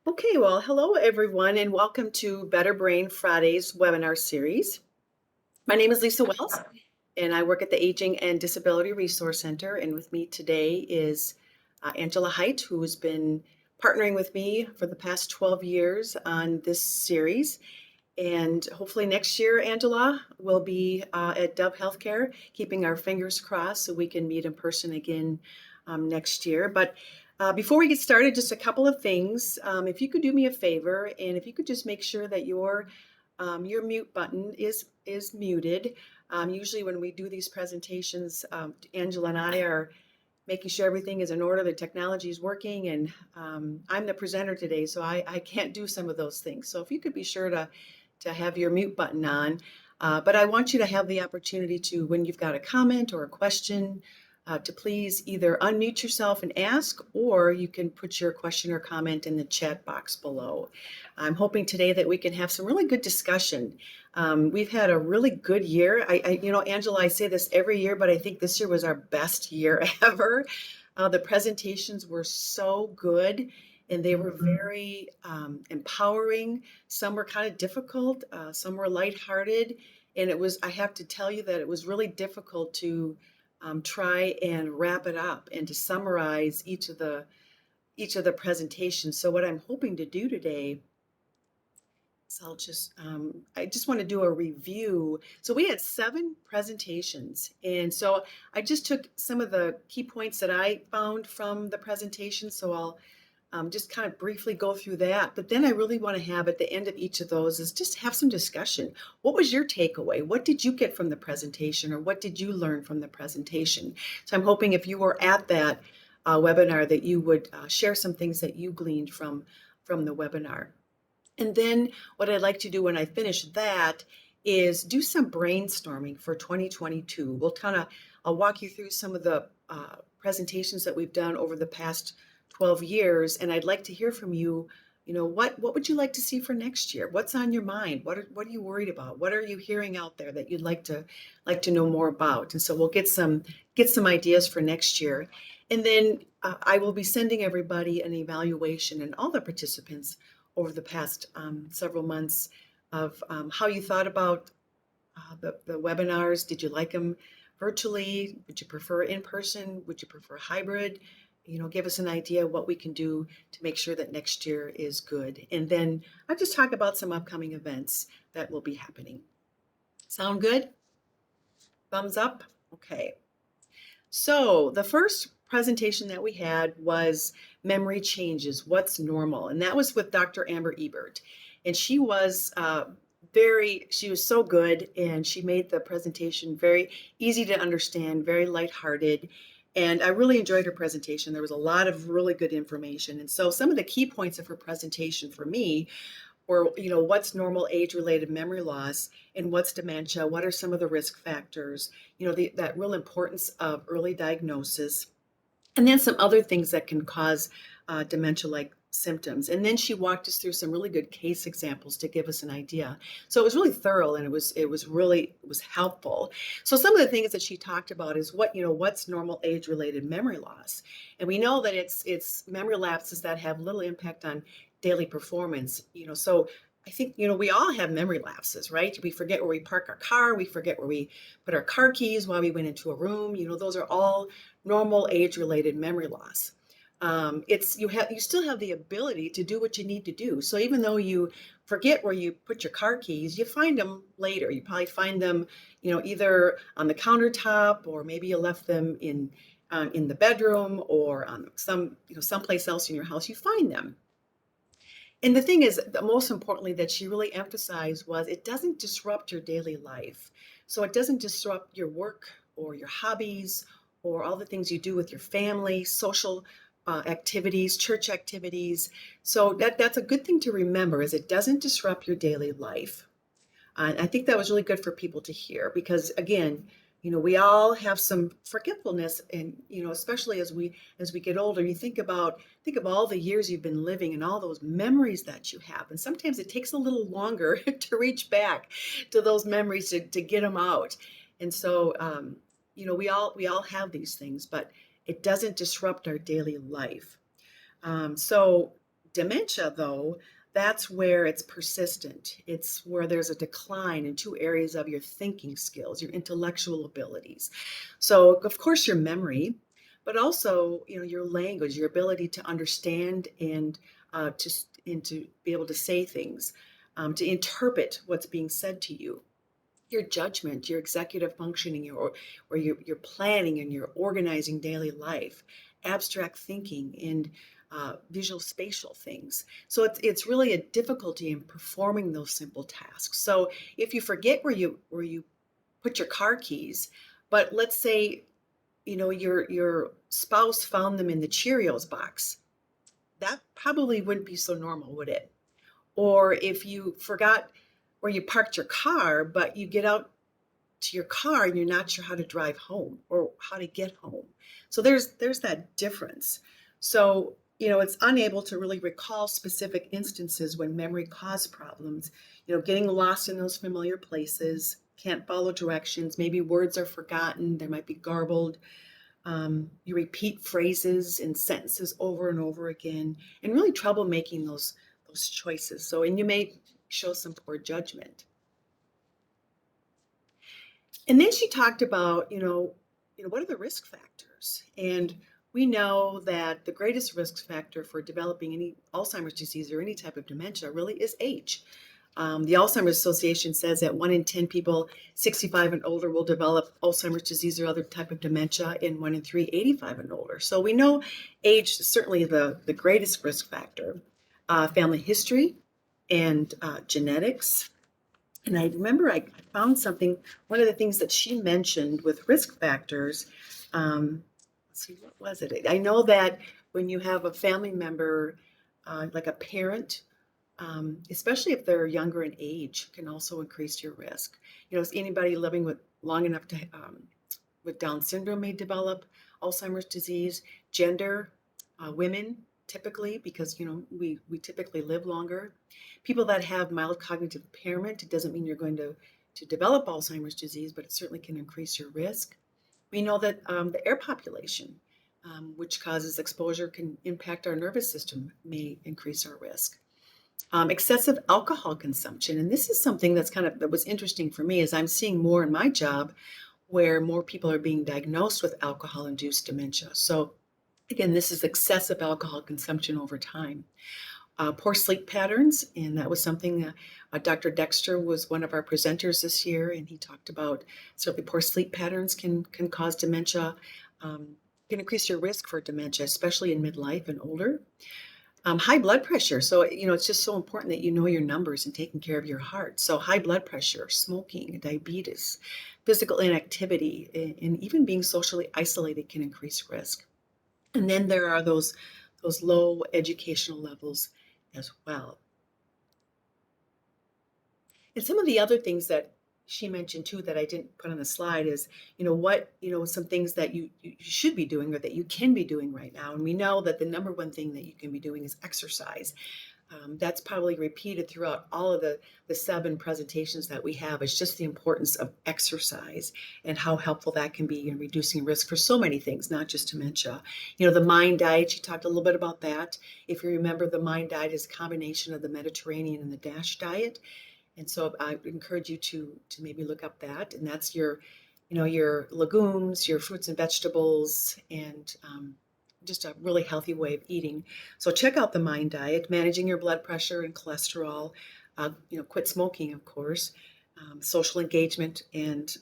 Okay, well, hello everyone, and welcome to Better Brain Fridays webinar series. My name is Lisa Wells, and I work at the Aging and Disability Resource Center. And with me today is Angela Height, who has been partnering with me for the past 12 years on this series. And hopefully next year, Angela will be at Dove Healthcare, keeping our fingers crossed so we can meet in person again next year. But before we get started, just a couple of things. If you could do me a favor, and if you could just make sure that your mute button is muted. Usually, when we do these presentations, Angela and I are making sure everything is in order, the technology is working, and I'm the presenter today, so I can't do some of those things. So if you could be sure to have your mute button on. But I want you to have the opportunity to, when you've got a comment or a question, to please either unmute yourself and ask, or you can put your question or comment in the chat box below. I'm hoping today that we can have some really good discussion. We've had a really good year. Angela, I say this every year, but I think this year was our best year ever. The presentations were so good, and they were very empowering. Some were kind of difficult, some were lighthearted, and I have to tell you that it was really difficult to try and wrap it up and to summarize each of the presentations. So what I'm hoping to do today is I just want to do a review. So we had 7 presentations, and so I just took some of the key points that I found from the presentation. So I'll just kind of briefly go through that. But then I really want to have at the end of each of those is just have some discussion. What was your takeaway? What did you get from the presentation, or what did you learn from the presentation? So I'm hoping if you were at that webinar that you would share some things that you gleaned from the webinar. And then what I'd like to do when I finish that is do some brainstorming for 2022. I'll walk you through some of the presentations that we've done over the past 12 years, and I'd like to hear from you. What would you like to see for next year? What's on your mind? What are you worried about? What are you hearing out there that you'd like to know more about? And so we'll get some ideas for next year. And then I will be sending everybody an evaluation and all the participants over the past several months of how you thought about the webinars. Did you like them virtually? Would you prefer in person? Would you prefer hybrid? Give us an idea of what we can do to make sure that next year is good. And then I'll just talk about some upcoming events that will be happening. Sound good? Thumbs up? Okay. So the first presentation that we had was Memory Changes, What's Normal? And that was with Dr. Amber Ebert. And she was so good, and she made the presentation very easy to understand, very lighthearted. And I really enjoyed her presentation. There was a lot of really good information. And so some of the key points of her presentation for me were, what's normal age-related memory loss and what's dementia? What are some of the risk factors? That real importance of early diagnosis, and then some other things that can cause dementia-like symptoms. And then she walked us through some really good case examples to give us an idea. So it was really thorough, and it was helpful. So some of the things that she talked about is what's normal age-related memory loss. And we know that it's memory lapses that have little impact on daily performance. So I think, we all have memory lapses, right? We forget where we park our car. We forget where we put our car keys while we went into a room. Those are all normal age-related memory loss. You still have the ability to do what you need to do. So even though you forget where you put your car keys, you find them later. You probably find them, either on the countertop, or maybe you left them in the bedroom, or on someplace else in your house. You find them. And the thing is, the most importantly that she really emphasized was it doesn't disrupt your daily life. So it doesn't disrupt your work or your hobbies or all the things you do with your family, social activities, church activities. So that's a good thing to remember, is it doesn't disrupt your daily life. And I think that was really good for people to hear, because again, we all have some forgetfulness, and especially as we get older, you think of all the years you've been living and all those memories that you have, and sometimes it takes a little longer to reach back to those memories to get them out. And so we all have these things, but it doesn't disrupt our daily life. So Dementia, though, that's where it's persistent. It's where there's a decline in two areas of your thinking skills, your intellectual abilities. So, of course, your memory, but also, your language, your ability to understand and to be able to say things, to interpret what's being said to you, your judgment, your executive functioning, your planning and your organizing daily life, abstract thinking, and visual spatial things. So it's really a difficulty in performing those simple tasks. So if you forget where you put your car keys, but let's say your spouse found them in the Cheerios box, that probably wouldn't be so normal, would it? Or if you forgot where you parked your car, but you get out to your car and you're not sure how to drive home or how to get home. So there's that difference. So, it's unable to really recall specific instances when memory caused problems, getting lost in those familiar places, can't follow directions, maybe words are forgotten, they might be garbled. You repeat phrases and sentences over and over again, and really trouble making those choices. So, and you may show some poor judgment. And then she talked about, what are the risk factors? And we know that the greatest risk factor for developing any Alzheimer's disease or any type of dementia really is age. The Alzheimer's Association says that 1 in 10 people 65 and older will develop Alzheimer's disease or other type of dementia, and 1 in 3 85 and older. So we know age is certainly the greatest risk factor. Family history and genetics. And I remember I found something, one of the things that she mentioned with risk factors. Let's see, what was it? I know that when you have a family member, like a parent, especially if they're younger in age, can also increase your risk. Is anybody living with long enough to with Down syndrome may develop Alzheimer's disease. Gender, women typically, because we typically live longer. People that have mild cognitive impairment, it doesn't mean you're going to develop Alzheimer's disease, but it certainly can increase your risk. We know that the air population, which causes exposure, can impact our nervous system, may increase our risk. Excessive alcohol consumption, and this is something that was interesting for me, as I'm seeing more in my job where more people are being diagnosed with alcohol-induced dementia. So again, this is excessive alcohol consumption over time. Poor sleep patterns, and that was something Dr. Dexter was one of our presenters this year, and he talked about certainly poor sleep patterns can cause dementia, can increase your risk for dementia, especially in midlife and older. High blood pressure. So, it's just so important that you know your numbers and taking care of your heart. So high blood pressure, smoking, diabetes, physical inactivity, and even being socially isolated can increase risk. And then there are those low educational levels as well. And some of the other things that she mentioned too that I didn't put on the slide is, some things that you should be doing or that you can be doing right now. And we know that the number one thing that you can be doing is exercise. That's probably repeated throughout all of the 7 presentations that we have. It's just the importance of exercise and how helpful that can be in reducing risk for so many things, not just dementia. The MIND diet, she talked a little bit about that. If you remember, the MIND diet is a combination of the Mediterranean and the DASH diet. And so I would encourage you to maybe look up that. And that's your legumes, your fruits and vegetables, and just a really healthy way of eating. So check out the MIND diet, managing your blood pressure and cholesterol, quit smoking, of course, social engagement, and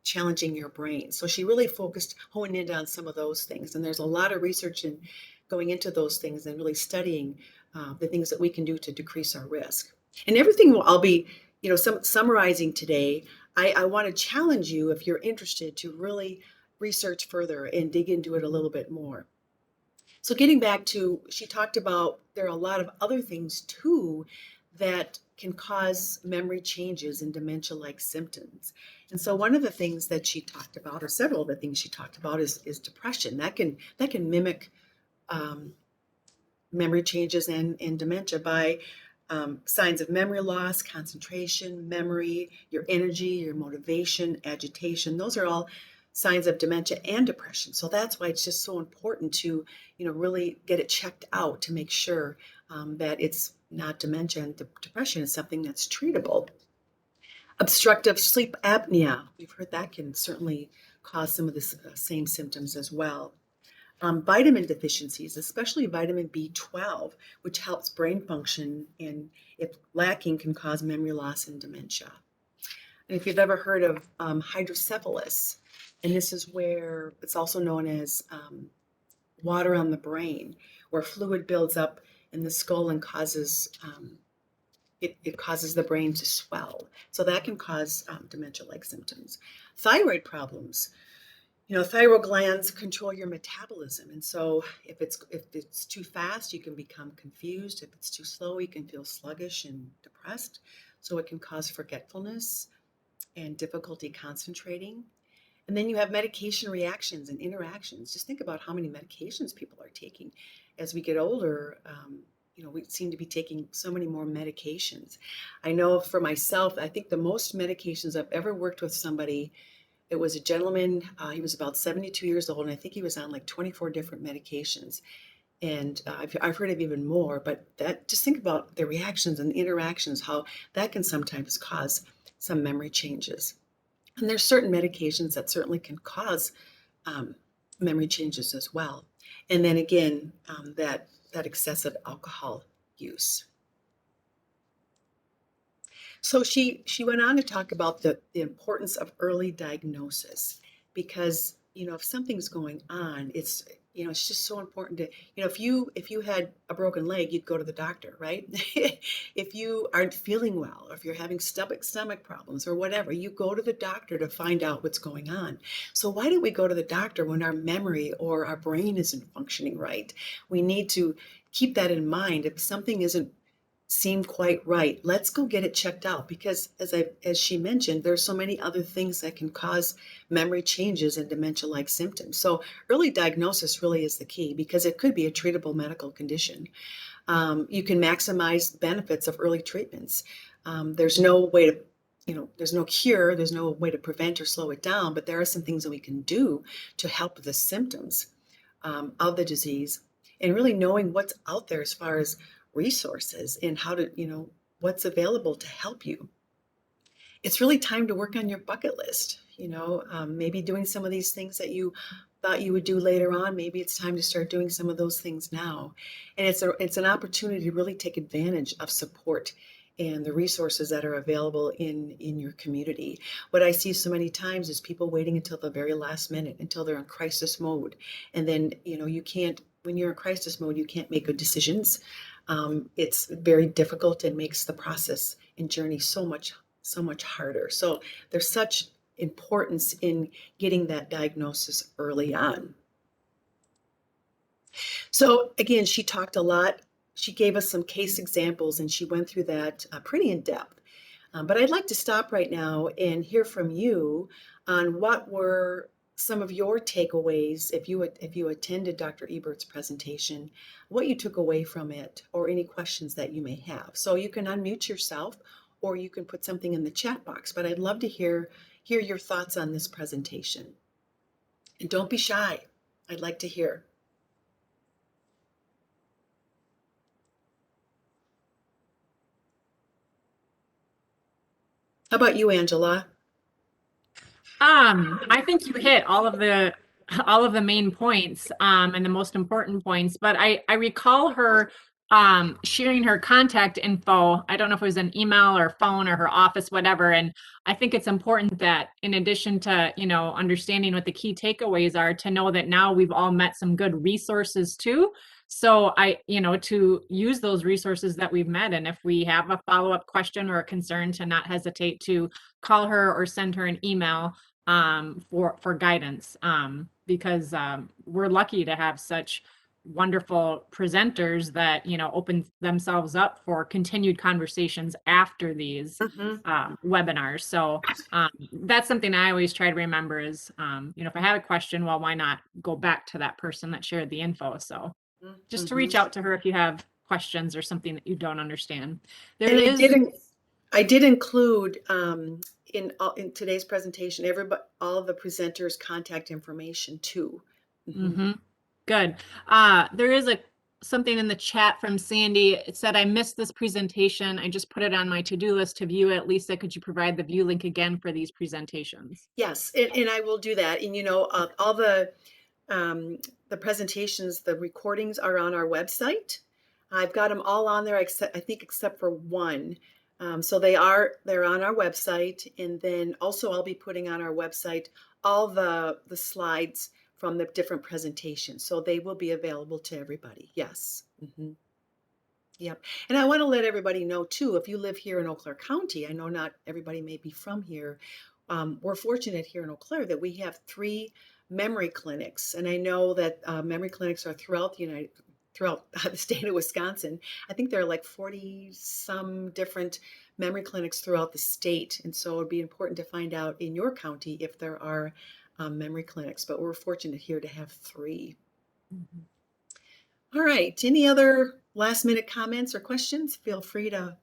challenging your brain. So she really honed in on some of those things. And there's a lot of research in going into those things and really studying the things that we can do to decrease our risk. And everything I'll be, summarizing today. I want to challenge you, if you're interested, to really research further and dig into it a little bit more. So getting back to, she talked about there are a lot of other things too that can cause memory changes and dementia-like symptoms. And so one of the things that she talked about, or several of the things she talked about, is depression. That can mimic memory changes and dementia by signs of memory loss, concentration, memory, your energy, your motivation, agitation. Those are all signs of dementia and depression. So that's why it's just so important to, really get it checked out to make sure that it's not dementia, and depression is something that's treatable. Obstructive sleep apnea, we've heard that can certainly cause some of the same symptoms as well. Vitamin deficiencies, especially vitamin B12, which helps brain function, and if lacking, can cause memory loss and dementia. And if you've ever heard of hydrocephalus, and this is where it's also known as water on the brain, where fluid builds up in the skull and causes it causes the brain to swell. So that can cause dementia-like symptoms. Thyroid problems. Thyroid glands control your metabolism, and so if it's too fast, you can become confused. If it's too slow, you can feel sluggish and depressed. So it can cause forgetfulness and difficulty concentrating. And then you have medication reactions and interactions. Just think about how many medications people are taking. As we get older, we seem to be taking so many more medications. I know for myself, I think the most medications I've ever worked with somebody, it was a gentleman, he was about 72 years old, and I think he was on like 24 different medications. And I've heard of even more, but just think about the reactions and the interactions, how that can sometimes cause some memory changes. And there's certain medications that certainly can cause memory changes as well. And then again, that excessive alcohol use. So she went on to talk about the importance of early diagnosis, because if something's going on, it's just so important to, if you had a broken leg, you'd go to the doctor, right? If you aren't feeling well, or if you're having stomach problems or whatever, you go to the doctor to find out what's going on. So why do we go to the doctor when our memory or our brain isn't functioning right? We need to keep that in mind. If something isn't seem quite right, let's go get it checked out, because as she mentioned, there's so many other things that can cause memory changes and dementia-like symptoms. So early diagnosis really is the key, because it could be a treatable medical condition. You can maximize the benefits of early treatments. There's no way to there's no cure, there's no way to prevent or slow it down, but there are some things that we can do to help with the symptoms of the disease, and really knowing what's out there as far as resources and how to, what's available to help you. It's really time to work on your bucket list, maybe doing some of these things that you thought you would do later on. Maybe it's time to start doing some of those things now. And it's an opportunity to really take advantage of support and the resources that are available in your community. What I see so many times is people waiting until the very last minute, until they're in crisis mode. And then, you can't, when you're in crisis mode, you can't make good decisions. It's very difficult and makes the process and journey so much harder. So there's such importance in getting that diagnosis early on. So again, she talked a lot. She gave us some case examples, and she went through that pretty in depth. But I'd like to stop right now and hear from you on what were some of your takeaways if you attended Dr. Ebert's presentation, what you took away from it, or any questions that you may have. So you can unmute yourself, or you can put something in the chat box, but I'd love to hear your thoughts on this presentation. And don't be shy. I'd like to hear. How about you, Angela? I think you hit all of the main points, and the most important points, but I recall her sharing her contact info. I don't know if it was an email or phone or her office, whatever. And I think it's important that, in addition to, understanding what the key takeaways are, to know that now we've all met some good resources too. So to use those resources that we've met, and if we have a follow-up question or a concern, to not hesitate to call her or send her an email for guidance, because we're lucky to have such wonderful presenters that open themselves up for continued conversations after these webinars. So that's something I always try to remember is, if I have a question, well, why not go back to that person that shared the info? So just to reach out to her if you have questions or something that you don't understand. I did include in today's presentation, everybody, all of the presenters' contact information too. Mhm. Mm-hmm. Good. There is something in the chat from Sandy. It said, I missed this presentation. I just put it on my to-do list to view it. Lisa, could you provide the view link again for these presentations? Yes, and I will do that. And all the presentations, the recordings are on our website. I've got them all on there, except for one. So they're on our website, and then also I'll be putting on our website all the slides from the different presentations. So they will be available to everybody. Yes. Mhm. Yep. And I want to let everybody know too, if you live here in Eau Claire County, I know not everybody may be from here. We're fortunate here in Eau Claire that we have 3 memory clinics. And I know that memory clinics are throughout the state of Wisconsin. I think there are like 40 some different memory clinics throughout the state. And so it'd be important to find out in your county if there are memory clinics, but we're fortunate here to have 3. Mhm. All right. Any other last minute comments or questions? Feel free to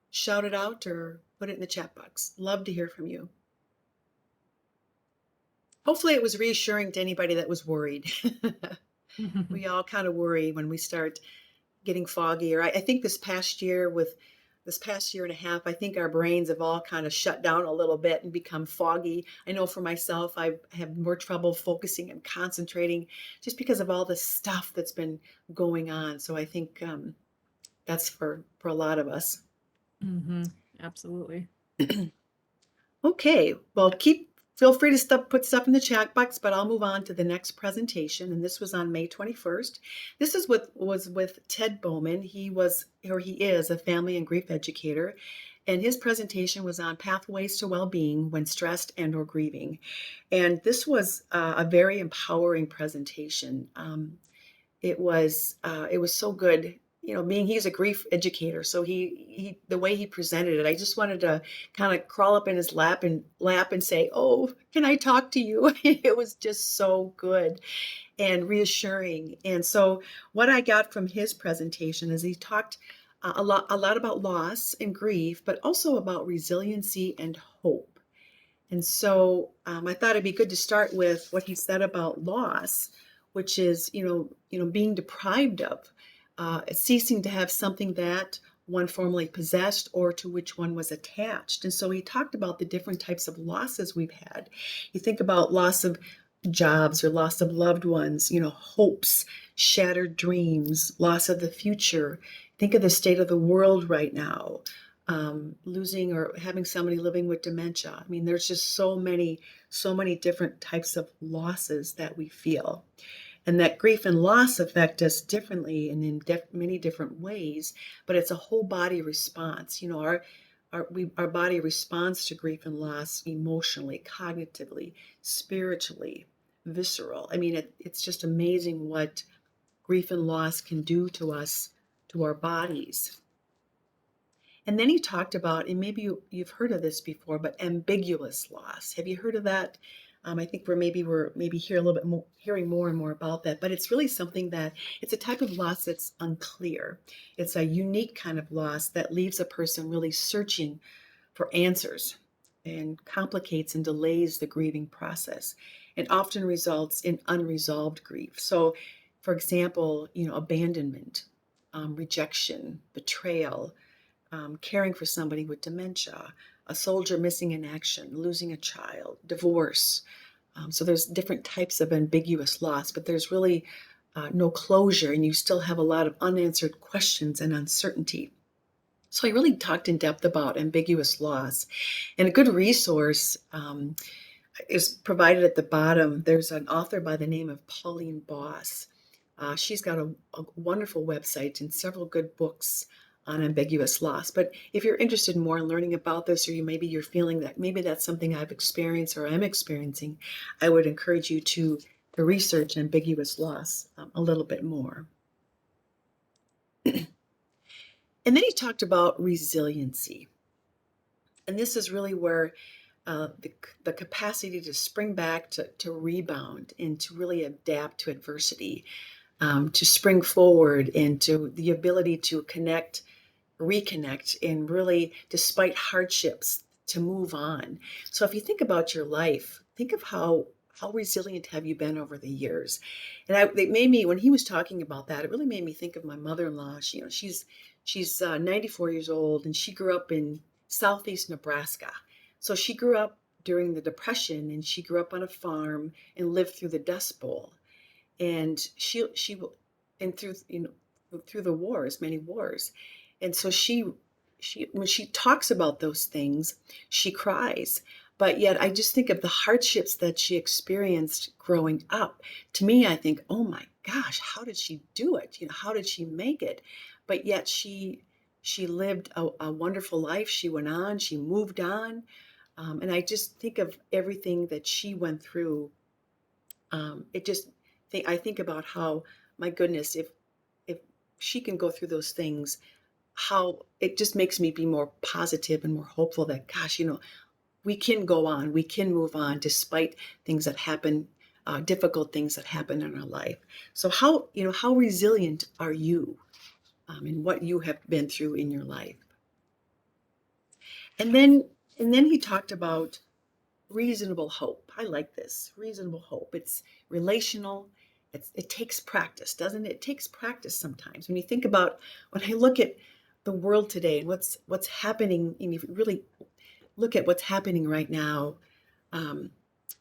shout it out or put it in the chat box. Love to hear from you. Hopefully, it was reassuring to anybody that was worried. We all kind of worry when we start getting foggy. Or I think this past year and a half, I think our brains have all kind of shut down a little bit and become foggy. I know for myself, I have more trouble focusing and concentrating just because of all the stuff that's been going on. So I think that's for a lot of us. Mm-hmm. Absolutely. Okay, well, feel free to put stuff in the chat box, but I'll move on to the next presentation. And this was on May 21st. This was with Ted Bowman. He is a family and grief educator. And his presentation was on pathways to well-being when stressed and or grieving. And this was a very empowering presentation. It was so good. He's a grief educator, so he the way he presented it, I just wanted to kind of crawl up in his lap and say, "Oh, can I talk to you?" It was just so good and reassuring. And so, what I got from his presentation is he talked a lot about loss and grief, but also about resiliency and hope. And so I thought it'd be good to start with what he said about loss, which is, being deprived of, ceasing to have something that one formerly possessed or to which one was attached. And so he talked about the different types of losses we've had. You think about loss of jobs or loss of loved ones, hopes, shattered dreams, loss of the future. Think of the state of the world right now. Losing or having somebody living with dementia. I mean, there's just so many different types of losses that we feel. And that grief and loss affect us differently and in many different ways, but it's a whole body response. Our body responds to grief and loss emotionally, cognitively, spiritually, visceral. I mean, it's just amazing what grief and loss can do to us, to our bodies. And then he talked about, and maybe you've heard of this before, but ambiguous loss. Have you heard of that? I think we're here a little bit more, hearing more and more about that. But it's really something that it's a type of loss that's unclear. It's a unique kind of loss that leaves a person really searching for answers and complicates and delays the grieving process, and often results in unresolved grief. So, for example, abandonment, rejection, betrayal. Caring for somebody with dementia, a soldier missing in action, losing a child, divorce. So there's different types of ambiguous loss, but there's really no closure, and you still have a lot of unanswered questions and uncertainty. So he really talked in depth about ambiguous loss. And a good resource is provided at the bottom. There's an author by the name of Pauline Boss. She's got a wonderful website and several good books on ambiguous loss. But if you're interested more in learning about this, or you're feeling that maybe that's something I've experienced or I'm experiencing, I would encourage you to research ambiguous loss a little bit more. And then he talked about resiliency. And this is really where the capacity to spring back, to rebound, and to really adapt to adversity, to spring forward, and to the ability to reconnect, and really, despite hardships, to move on. So if you think about your life, think of how resilient have you been over the years? And it made me, when he was talking about that, it really made me think of my mother-in-law. She's 94 years old, and she grew up in southeast Nebraska. So she grew up during the Depression, and she grew up on a farm and lived through the Dust Bowl. And she and through through the wars, many wars. And so she when she talks about those things, she cries. But yet I just think of the hardships that she experienced growing up. To me, I think, oh my gosh, how did she do it? How did she make it? But yet she lived a wonderful life. She went on, she moved on. And I just think of everything that she went through. It just I think about how, my goodness, if she can go through those things, how it just makes me be more positive and more hopeful that, gosh, we can go on, we can move on despite things that happen, difficult things that happen in our life. So how resilient are you, in what you have been through in your life? And then he talked about reasonable hope. I like this. Reasonable hope. It's relational. It takes practice, doesn't it? It takes practice sometimes. When I look at the world today and what's happening, and if you really look at what's happening right now, um,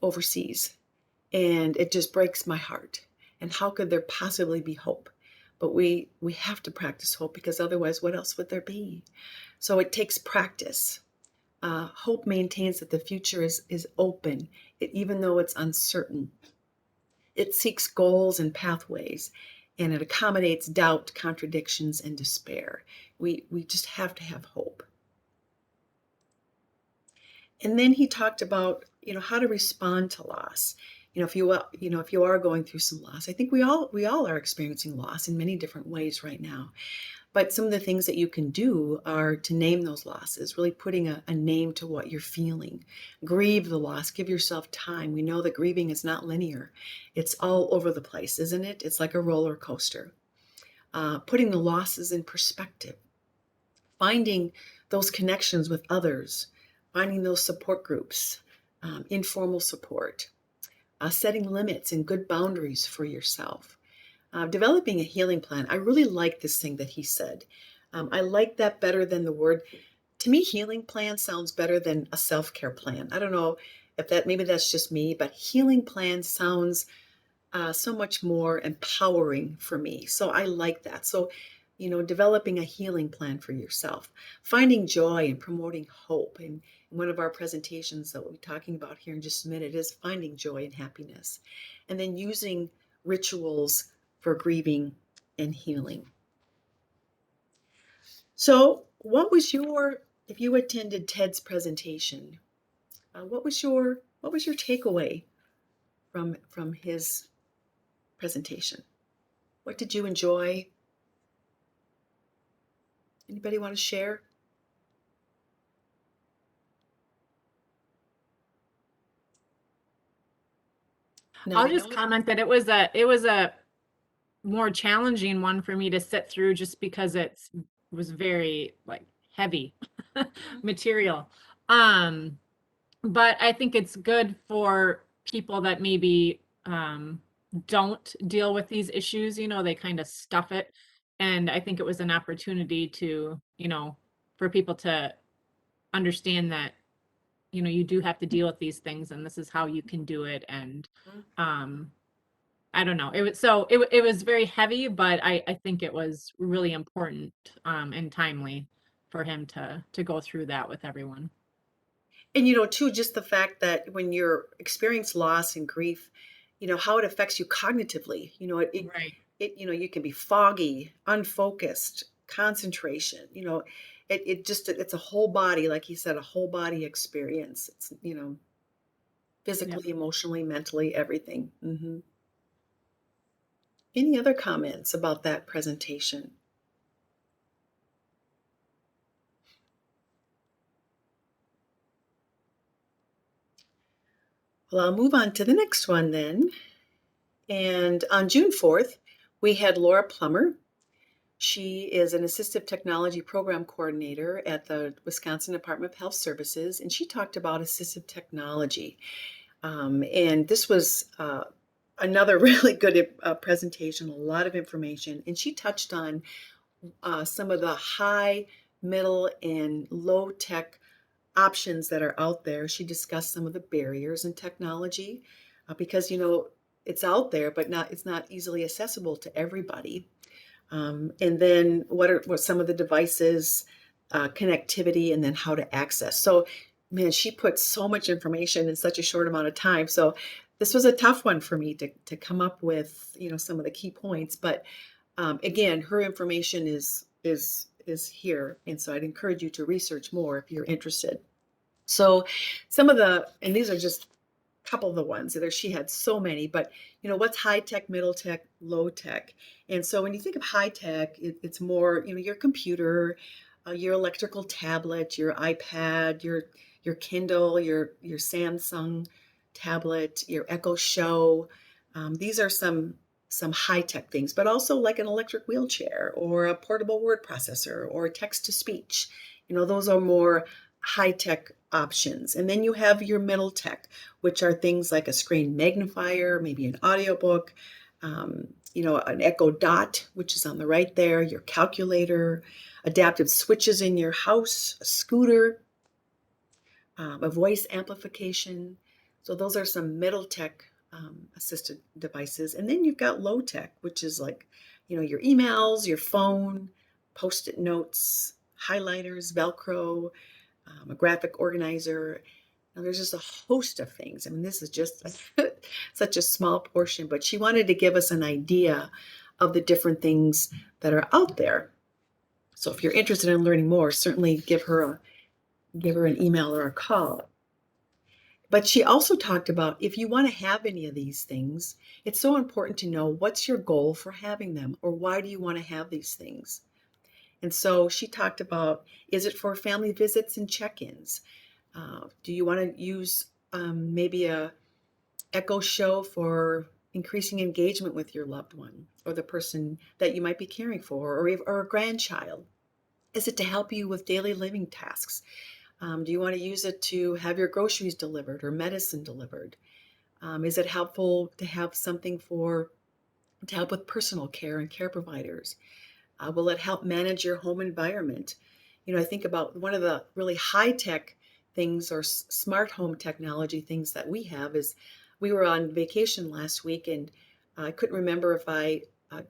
overseas, and it just breaks my heart. And how could there possibly be hope? But we have to practice hope, because otherwise, what else would there be? So it takes practice. Hope maintains that the future is open, even though it's uncertain. It seeks goals and pathways, and it accommodates doubt, contradictions, and despair. We just have to have hope. And then he talked about, how to respond to loss. If you are going through some loss, I think we all are experiencing loss in many different ways right now. But some of the things that you can do are to name those losses, really putting a name to what you're feeling. Grieve the loss, give yourself time. We know that grieving is not linear. It's all over the place, isn't it? It's like a roller coaster. Putting the losses in perspective, finding those connections with others, finding those support groups, informal support, setting limits and good boundaries for yourself. Developing a healing plan. I really like this thing that he said. I like that better than the word. To me, healing plan sounds better than a self-care plan. I don't know if maybe that's just me, but healing plan sounds so much more empowering for me. So I like that. So, developing a healing plan for yourself, finding joy and promoting hope. And one of our presentations that we'll be talking about here in just a minute is finding joy and happiness. And then using rituals for grieving and healing. So, if you attended Ted's presentation, what was your takeaway from his presentation? What did you enjoy? Anybody want to share? No, I'll just comment that it was a more challenging one for me to sit through, just because was very like heavy material. But I think it's good for people that maybe don't deal with these issues, they kind of stuff it. And I think it was an opportunity to, for people to understand that, you do have to deal with these things, and this is how you can do it. And I don't know. It was very heavy, but I think it was really important and timely for him to go through that with everyone. And too, just the fact that when you're experiencing loss and grief, how it affects you cognitively. Right. You can be foggy, unfocused, concentration. It's a whole body, like he said, a whole body experience. It's physically, Yep. emotionally, mentally, everything. Any other comments about that presentation? Well, I'll move on to the next one then. And on June 4th, we had Laura Plummer. She is an assistive technology program coordinator at the Wisconsin Department of Health Services, and she talked about assistive technology. And this was another really good presentation, a lot of information. And she touched on some of the high, middle, and low tech options that are out there. She discussed some of the barriers in technology because, it's out there, but it's not easily accessible to everybody. And then what some of the devices, connectivity, and then how to access. So, man, she put so much information in such a short amount of time. So this was a tough one for me to come up with, some of the key points. But again, her information is here, and so I'd encourage you to research more if you're interested. So and these are just couple of the ones there. She had so many, but what's high tech, middle tech, low tech? And so when you think of high tech, it's more, your computer, your electrical tablet, your iPad, your Kindle, your Samsung tablet, your Echo Show. These are some high tech things, but also like an electric wheelchair or a portable word processor or text to speech. Those are more high tech options. And then you have your middle tech, which are things like a screen magnifier, maybe an audiobook, an Echo Dot, which is on the right there, your calculator, adaptive switches in your house, a scooter, a voice amplification. So those are some middle tech assisted devices. And then you've got low tech, which is like, your emails, your phone, post-it notes, highlighters, Velcro, a graphic organizer. Now, there's just a host of things. I mean, this is just such a small portion, but she wanted to give us an idea of the different things that are out there. So if you're interested in learning more, certainly give her an email or a call. But she also talked about if you want to have any of these things, it's so important to know what's your goal for having them, or why do you want to have these things? And so she talked about, is it for family visits and check-ins? Do you want to use maybe a Echo Show for increasing engagement with your loved one or the person that you might be caring for, or a grandchild? Is it to help you with daily living tasks? Do you want to use it to have your groceries delivered or medicine delivered? Is it helpful to have something to help with personal care and care providers? Will it help manage your home environment? I think about one of the really high-tech things or smart home technology things that we have is we were on vacation last week and I couldn't remember if I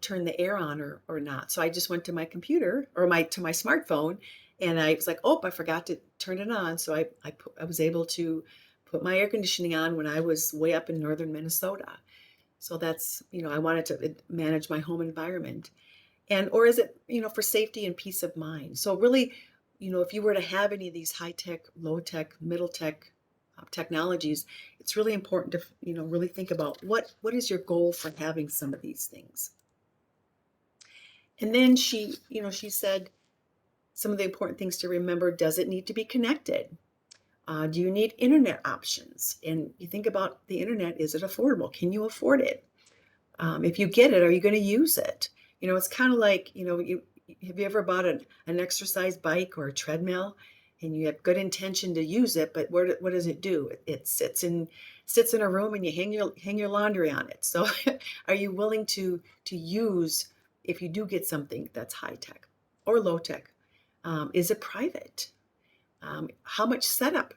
turned the air on or not. So I just went to my computer or to my smartphone and I was like, oh, I forgot to turn it on. So I was able to put my air conditioning on when I was way up in northern Minnesota. So that's, I wanted to manage my home environment. Or is it, for safety and peace of mind? So really, if you were to have any of these high tech, low tech, middle tech technologies, it's really important to, really think about what is your goal for having some of these things. And then she said some of the important things to remember. Does it need to be connected? Do you need internet options? And you think about the internet, is it affordable? Can you afford it? If you get it, are you going to use it? It's kind of like, have you ever bought an exercise bike or a treadmill and you have good intention to use it, but what does it do? It sits in a room and you hang your laundry on it. So are you willing to use if you do get something that's high tech or low tech? Is it private? How much setup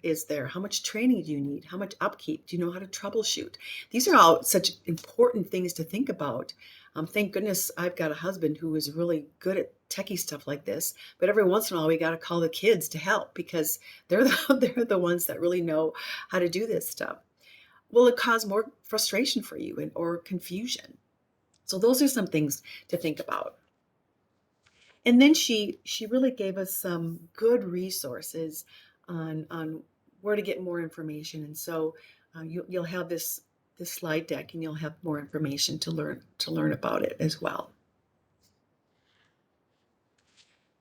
is there? How much training do you need? How much upkeep? Do you know how to troubleshoot? These are all such important things to think about. Thank goodness I've got a husband who is really good at techie stuff like this. But every once in a while, we got to call the kids to help because they're the ones that really know how to do this stuff. Will it cause more frustration for you or confusion? So those are some things to think about. And then she really gave us some good resources on where to get more information. And so you'll have this slide deck and you'll have more information to learn about it as well.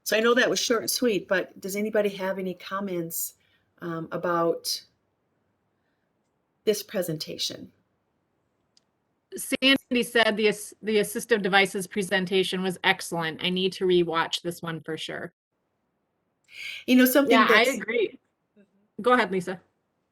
So I know that was short and sweet, but does anybody have any comments about this presentation? Sandy said the assistive devices presentation was excellent. I need to rewatch this one for sure. Something Yeah, I that's agree. Go ahead, Lisa.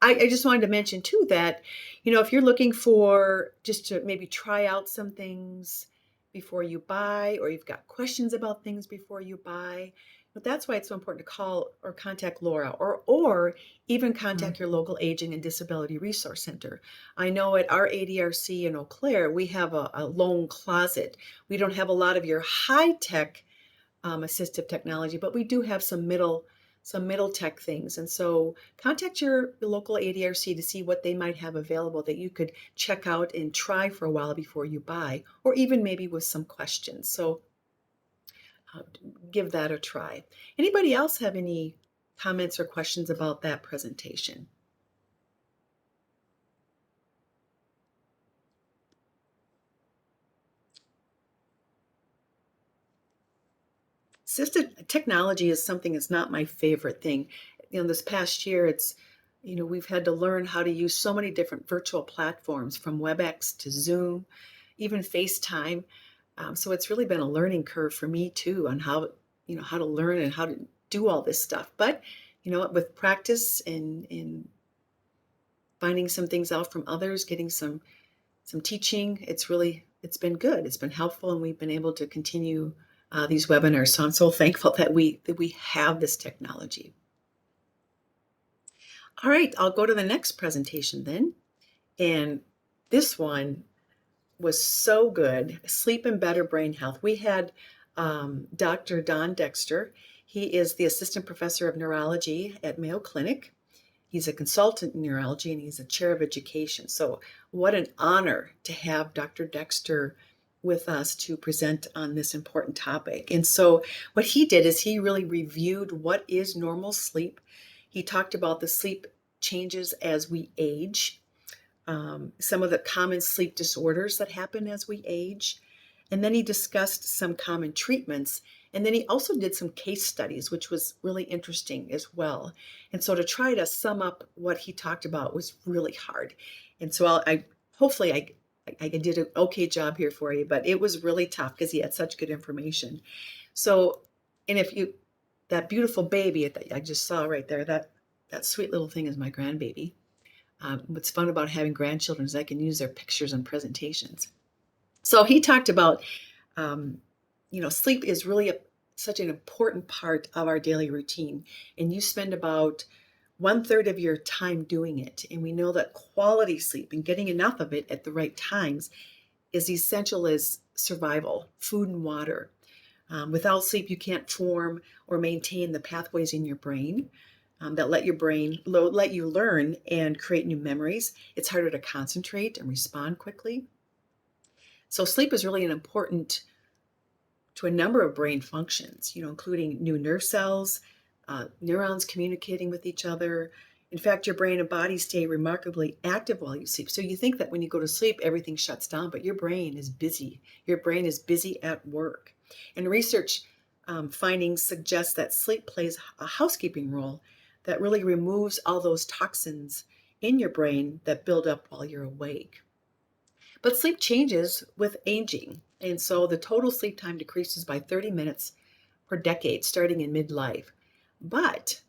I just wanted to mention too that, if you're looking for just to maybe try out some things before you buy, or you've got questions about things before you buy, but that's why it's so important to call or contact Laura, or even contact your local aging and disability resource center. I know at our ADRC in Eau Claire, we have a loan closet. We don't have a lot of your high tech assistive technology, but we do have some middle tech things. And so contact your local ADRC to see what they might have available that you could check out and try for a while before you buy, or even maybe with some questions. So give that a try. Anybody else have any comments or questions about that presentation? Assistive technology is something that's not my favorite thing. This past year, we've had to learn how to use so many different virtual platforms, from WebEx to Zoom, even FaceTime. So it's really been a learning curve for me too on how to learn and how to do all this stuff. But with practice and finding some things out from others, getting some teaching, it's been good. It's been helpful, and we've been able to continue these webinars. So I'm so thankful that we have this technology. All right, I'll go to the next presentation then. And this one was so good. Sleep and Better Brain Health. We had Dr. Don Dexter. He is the assistant professor of neurology at Mayo Clinic. He's a consultant in neurology, and he's a chair of education. So what an honor to have Dr. Dexter with us to present on this important topic. And so what he did is he really reviewed what is normal sleep. He talked about the sleep changes as we age, some of the common sleep disorders that happen as we age. And then he discussed some common treatments. And then he also did some case studies, which was really interesting as well. And so to try to sum up what he talked about was really hard. And so hopefully I did an okay job here for you, but it was really tough because he had such good information. So, and that beautiful baby that I just saw right there, that sweet little thing is my grandbaby. What's fun about having grandchildren is I can use their pictures and presentations. So he talked about, sleep is really such an important part of our daily routine, and you spend about 1/3 of your time doing it. And we know that quality sleep and getting enough of it at the right times is essential as survival, food and water. Without sleep, you can't form or maintain the pathways in your brain that let you learn and create new memories. It's harder to concentrate and respond quickly. So sleep is really important to a number of brain functions, including new nerve cells, neurons communicating with each other. In fact, your brain and body stay remarkably active while you sleep. So you think that when you go to sleep, everything shuts down, but your brain is busy. Your brain is busy at work. And research findings suggest that sleep plays a housekeeping role that really removes all those toxins in your brain that build up while you're awake. But sleep changes with aging. And so the total sleep time decreases by 30 minutes per decade, starting in midlife. But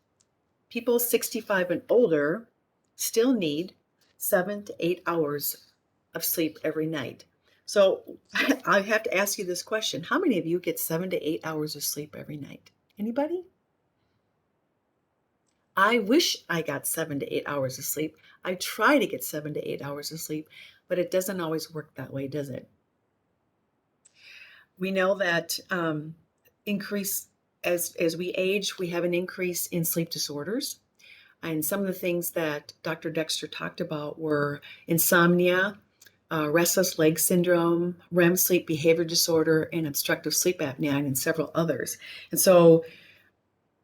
people 65 and older still need 7 to 8 hours of sleep every night. So I have to ask you this question. How many of you get 7 to 8 hours of sleep every night? Anybody? I wish I got 7 to 8 hours of sleep. I try to get 7 to 8 hours of sleep, but it doesn't always work that way, does it? We know that increase as we age, we have an increase in sleep disorders. And some of the things that Dr. Dexter talked about were insomnia, restless leg syndrome, REM sleep behavior disorder, and obstructive sleep apnea, and several others. And so,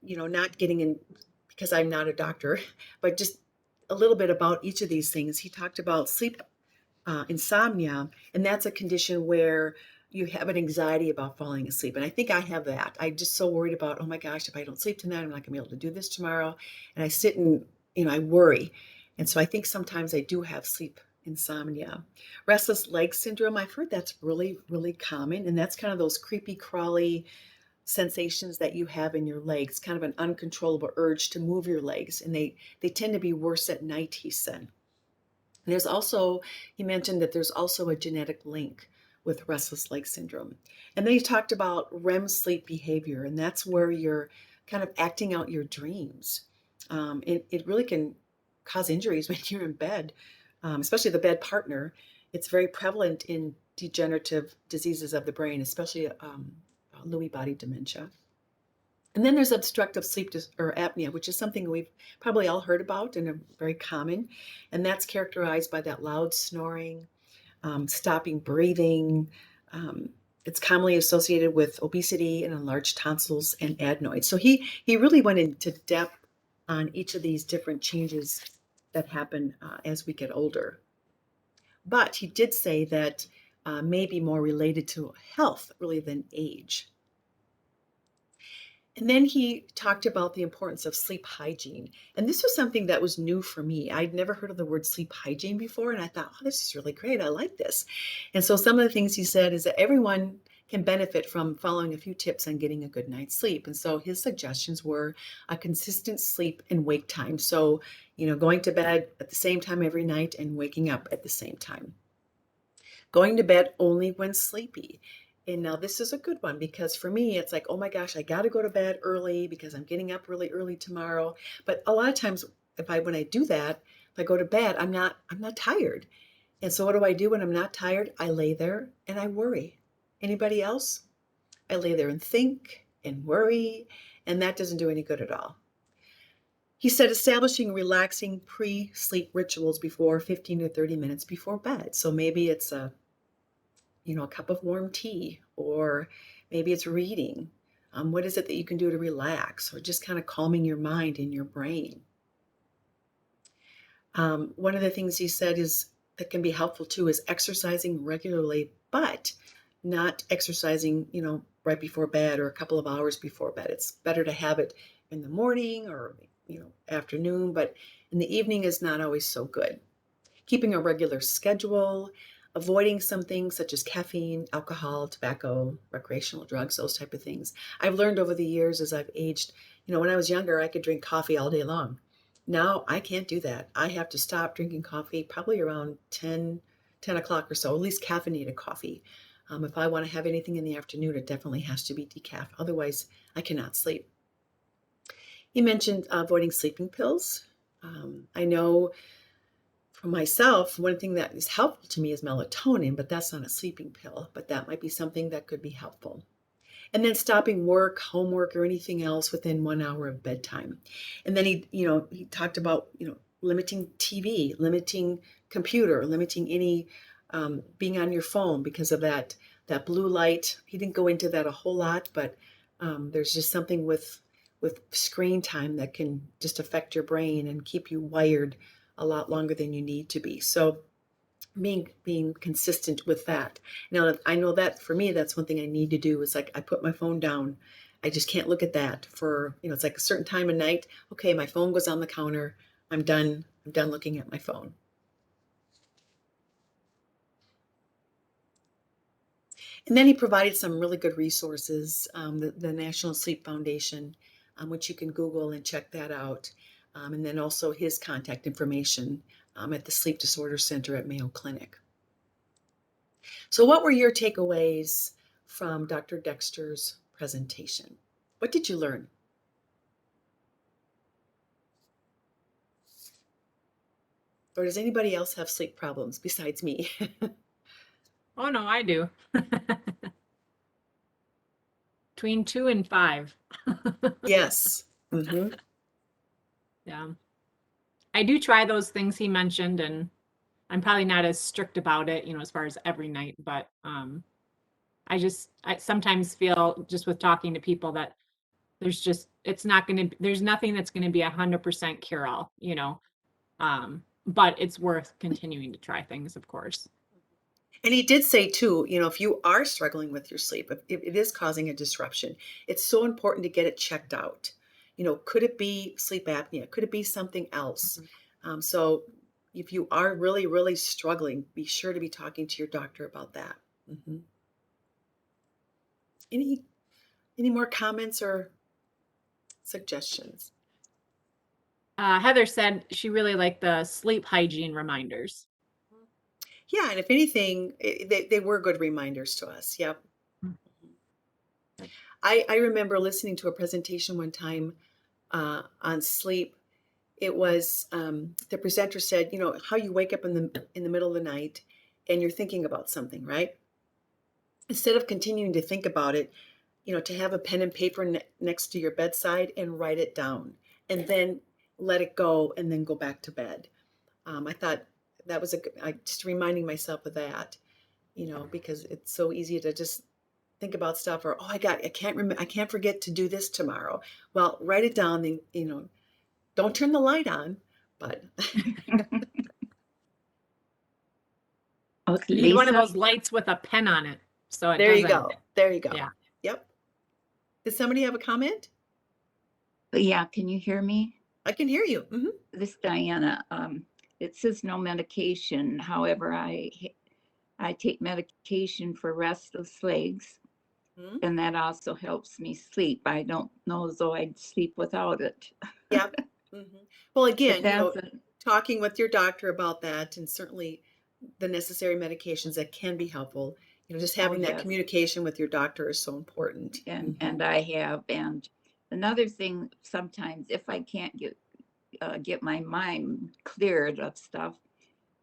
not getting in, because I'm not a doctor, but just a little bit about each of these things. He talked about sleep insomnia, and that's a condition where you have an anxiety about falling asleep. And I think I have that. I'm just so worried about, oh my gosh, if I don't sleep tonight, I'm not gonna be able to do this tomorrow. And I sit and, I worry. And so I think sometimes I do have sleep insomnia. Restless leg syndrome, I've heard that's really, really common. And that's kind of those creepy, crawly sensations that you have in your legs, kind of an uncontrollable urge to move your legs. And they tend to be worse at night, he said. There's also, he mentioned that there's also a genetic link with restless leg syndrome. And then he talked about REM sleep behavior, and that's where you're kind of acting out your dreams. It really can cause injuries when you're in bed, especially the bed partner. It's very prevalent in degenerative diseases of the brain, especially Lewy body dementia. And then there's obstructive sleep or apnea, which is something we've probably all heard about and are very common. And that's characterized by that loud snoring, stopping breathing. It's commonly associated with obesity and enlarged tonsils and adenoids. So he really went into depth on each of these different changes that happen as we get older. But he did say that may be more related to health really than age. And then he talked about the importance of sleep hygiene. And this was something that was new for me. I'd never heard of the word sleep hygiene before. And I thought, oh, this is really great. I like this. And so some of the things he said is that everyone can benefit from following a few tips on getting a good night's sleep. And so his suggestions were a consistent sleep and wake time. So, going to bed at the same time every night and waking up at the same time. Going to bed only when sleepy. And now this is a good one because for me, it's like, oh my gosh, I got to go to bed early because I'm getting up really early tomorrow. But a lot of times when I do that, if I go to bed, I'm not tired. And so what do I do when I'm not tired? I lay there and I worry. Anybody else? I lay there and think and worry, and that doesn't do any good at all. He said establishing relaxing pre-sleep rituals before 15 to 30 minutes before bed. So maybe it's a cup of warm tea, or maybe it's reading. What is it that you can do to relax, or just kind of calming your mind and your brain? One of the things he said is that can be helpful too is exercising regularly, but not exercising, right before bed or a couple of hours before bed. It's better to have it in the morning or, afternoon, but in the evening is not always so good. Keeping a regular schedule, avoiding some things such as caffeine, alcohol, tobacco, recreational drugs, those type of things. I've learned over the years as I've aged, when I was younger, I could drink coffee all day long. Now I can't do that. I have to stop drinking coffee probably around 10 o'clock or so, at least caffeinated coffee. If I want to have anything in the afternoon, it definitely has to be decaf. Otherwise, I cannot sleep. He mentioned avoiding sleeping pills. I know for myself, one thing that is helpful to me is melatonin, but that's not a sleeping pill, but that might be something that could be helpful. And then stopping work, homework, or anything else within 1 hour of bedtime. And then he talked about, limiting TV, limiting computer, limiting any being on your phone because of that blue light. He didn't go into that a whole lot, but there's just something with screen time that can just affect your brain and keep you wired a lot longer than you need to be. So being consistent with that. Now, I know that for me, that's one thing I need to do is like I put my phone down. I just can't look at that for, it's like a certain time of night. Okay, my phone goes on the counter. I'm done looking at my phone. And then he provided some really good resources, the National Sleep Foundation, which you can Google and check that out. And then also his contact information at the Sleep Disorder Center at Mayo Clinic. So what were your takeaways from Dr. Dexter's presentation? What did you learn? Or does anybody else have sleep problems besides me? Oh, no, I do. Between 2 and 5. Yes. Mm-hmm. Yeah. I do try those things he mentioned, and I'm probably not as strict about it, as far as every night, but I sometimes feel just with talking to people that there's nothing that's going to be 100% cure all, but it's worth continuing to try things, of course. And he did say too, if you are struggling with your sleep, if it is causing a disruption, it's so important to get it checked out. Could it be sleep apnea? Could it be something else? So if you are really, really struggling, be sure to be talking to your doctor about that. hmm Any more comments or suggestions? Heather said she really liked the sleep hygiene reminders. Yeah, and if anything, they were good reminders to us. Yep. I remember listening to a presentation one time on sleep. It was the presenter said, you know, how you wake up in the middle of the night and you're thinking about something, right? Instead of continuing to think about it, you know, to have a pen and paper next to your bedside and write it down, and then let it go, and then go back to bed. I thought that was just reminding myself of that, you know, because it's so easy to just think about stuff, or, oh, I can't remember, I can't forget to do this tomorrow. Well, write it down, and, you know, don't turn the light on, but Okay, You need one of Lisa. those lights with a pen on it, so it there you doesn't. go. There you go. Yeah. Yep. Does somebody have a comment? Yeah, can you hear me? I can hear you. This is Diana. It says no medication. However, I take medication for restless legs, hmm and that also helps me sleep. I don't know as though I'd sleep without it. Yep. hmm Well, But again, you know, that's talking with your doctor about that, and certainly the necessary medications that can be helpful. You know, just oh having that yes, communication with your doctor is so important. and I have. And another thing, sometimes if I can't get my mind cleared of stuff,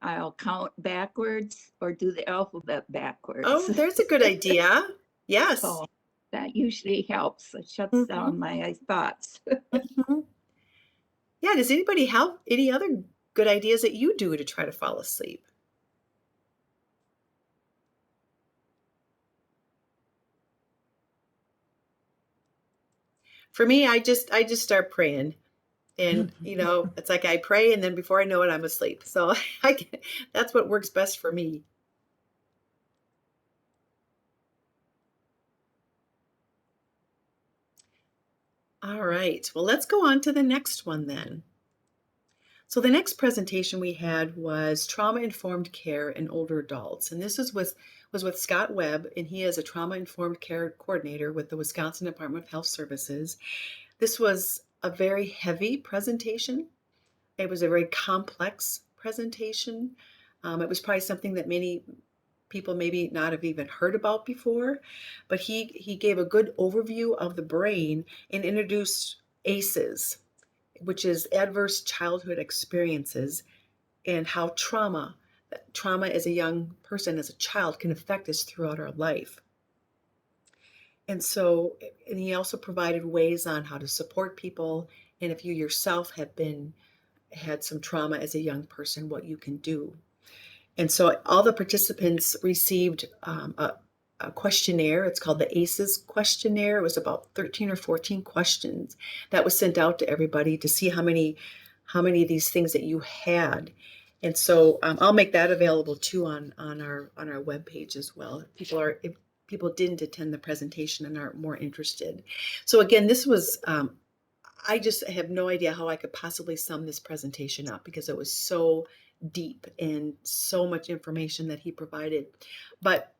I'll count backwards or do the alphabet Oh, backwards. there's a good idea. Yes. So that usually helps. It shuts hmm down my thoughts. hmm Yeah. Does anybody have any other good ideas that you do to try to fall asleep? For me, I just start praying. And, you know, it's like I pray, and then before I know it, I'm asleep. So that's what works best for me. All right. Well, let's go on to the next one then. So the next presentation we had was trauma-informed care in older adults. And this was with Scott Webb, and he is a trauma-informed care coordinator with the Wisconsin Department of Health Services. This was a very heavy presentation. It was a very complex presentation. It was probably something that many people maybe not have even heard about before, but he gave a good overview of the brain and introduced ACEs, which is adverse childhood experiences, and how trauma as a young person, as a child, can affect us throughout our life. And so, and he also provided ways on how to support people, and if you yourself have had some trauma as a young person, what you can do. And so all the participants received a questionnaire. It's called the ACEs questionnaire. It was about 13 or 14 questions that was sent out to everybody to see how many of these things that you had. And so I'll make that available too on our webpage as well. If people didn't attend the presentation and are more interested. So again, this was I just have no idea how I could possibly sum this presentation up because it was so deep and so much information that he provided. But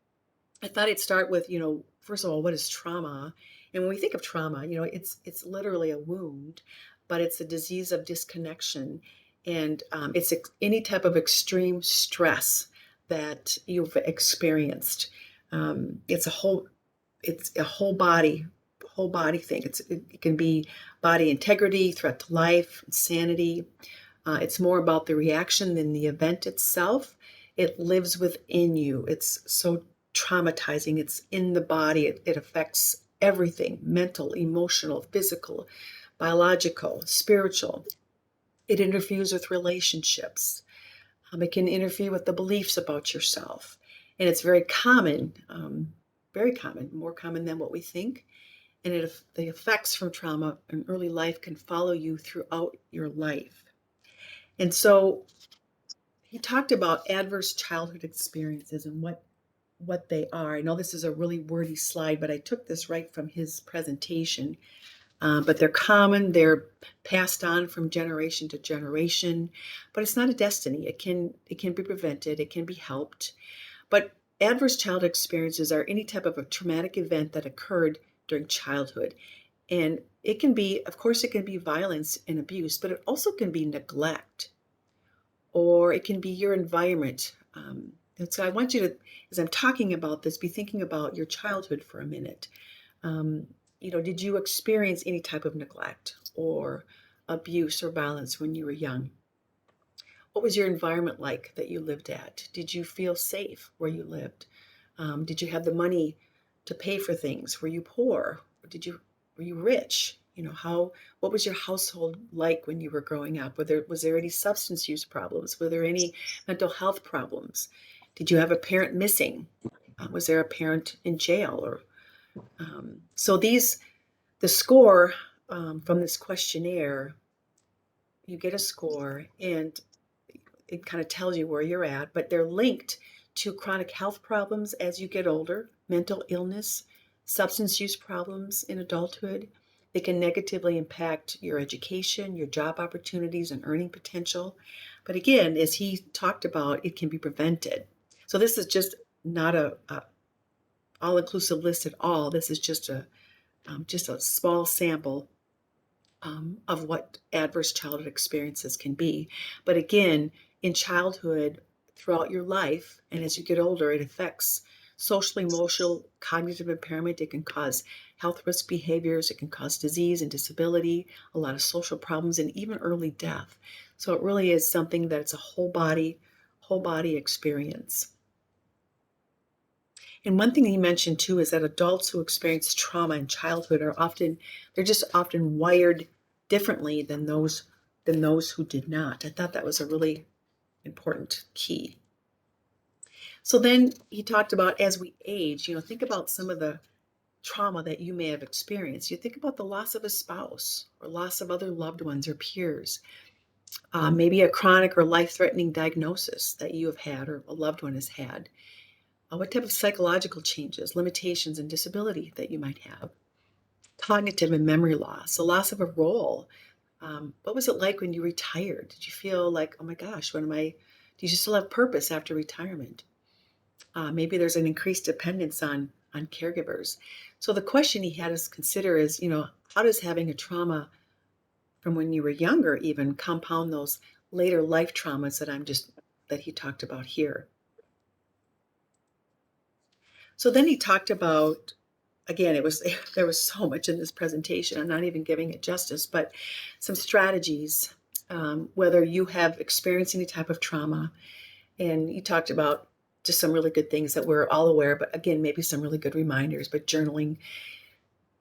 I thought I'd start with, you know, first of all, what is trauma? And when we think of trauma, you know, it's literally a wound, but it's a disease of disconnection, and it's any type of extreme stress that you've experienced. It's a whole body thing. It can be body integrity, threat to life, insanity. It's more about the reaction than the event itself. It lives within you. It's so traumatizing. It's in the body. It affects everything: mental, emotional, physical, biological, spiritual. It interferes with relationships. It can interfere with the beliefs about yourself. And it's very common, more common than what we think. And the effects from trauma in early life can follow you throughout your life. And so he talked about adverse childhood experiences and what they are. I know this is a really wordy slide, but I took this right from his presentation. but they're common. They're passed on from generation to generation, but it's not a destiny. It can be prevented. It can be helped. But adverse childhood experiences are any type of a traumatic event that occurred during childhood. And it can be, of course, it can be violence and abuse, but it also can be neglect, or it can be your environment. And so I want you to, as I'm talking about this, be thinking about your childhood for a minute. Um, did you experience any type of neglect or abuse or violence when you were young? What was your environment like that you lived at? Did you feel safe where you lived? Did you have the money to pay for things? Were you poor? Or were you rich? What was your household like when you were growing up? Was there any substance use problems? Were there any mental health problems? Did you have a parent missing? Was there a parent in jail? Or so the score from this questionnaire, you get a score, and it kind of tells you where you're at, but they're linked to chronic health problems as you get older, mental illness, substance use problems in adulthood. They can negatively impact your education, your job opportunities, and earning potential. But again, as he talked about, it can be prevented. So this is just not a all-inclusive list at all. This is just a small sample of what adverse childhood experiences can be. But again, in childhood, throughout your life, and as you get older, it affects social, emotional, cognitive impairment. It can cause health risk behaviors. It can cause disease and disability, a lot of social problems, and even early death. So it really is something that's a whole body experience. And one thing he mentioned too is that adults who experience trauma in childhood they're just often wired differently than those who did not. I thought that was a really important key. So then he talked about, as we age, think about some of the trauma that you may have experienced. You think about the loss of a spouse or loss of other loved ones or peers. Maybe a chronic or life-threatening diagnosis that you have had or a loved one has had. What type of psychological changes, limitations, and disability that you might have. Cognitive and memory loss, the loss of a role. What was it like when you retired? Did you feel like, oh my gosh, do you still have purpose after retirement? Maybe there's an increased dependence on caregivers. So the question he had us consider is, how does having a trauma from when you were younger even compound those later life traumas that he talked about here? So then he talked about, again, there was so much in this presentation. I'm not even giving it justice, but some strategies, whether you have experienced any type of trauma. And he talked about just some really good things that we're all aware, but again, maybe some really good reminders, but journaling,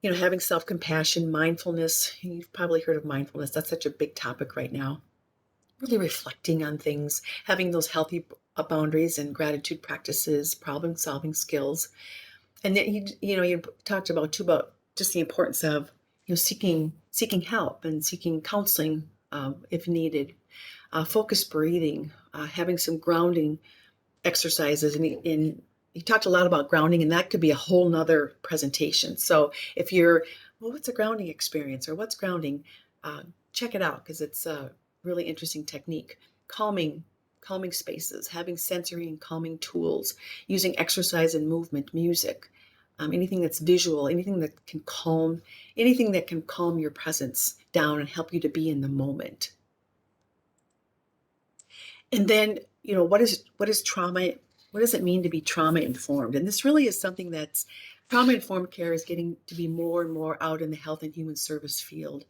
having self-compassion, mindfulness. You've probably heard of mindfulness. That's such a big topic right now. Really reflecting on things, having those healthy boundaries and gratitude practices, problem-solving skills. And then you talked about too about just the importance of seeking help and seeking counseling if needed. Focused breathing, having some grounding exercises, and he talked a lot about grounding, and that could be a whole nother presentation. So if you're, what's a grounding experience or what's grounding? Check it out because it's a really interesting technique. Calming spaces, having sensory and calming tools, using exercise and movement, music, anything that's visual, anything that can calm your presence down and help you to be in the moment. And then, what is trauma? What does it mean to be trauma informed? And this really is something that's trauma informed care is getting to be more and more out in the health and human service field,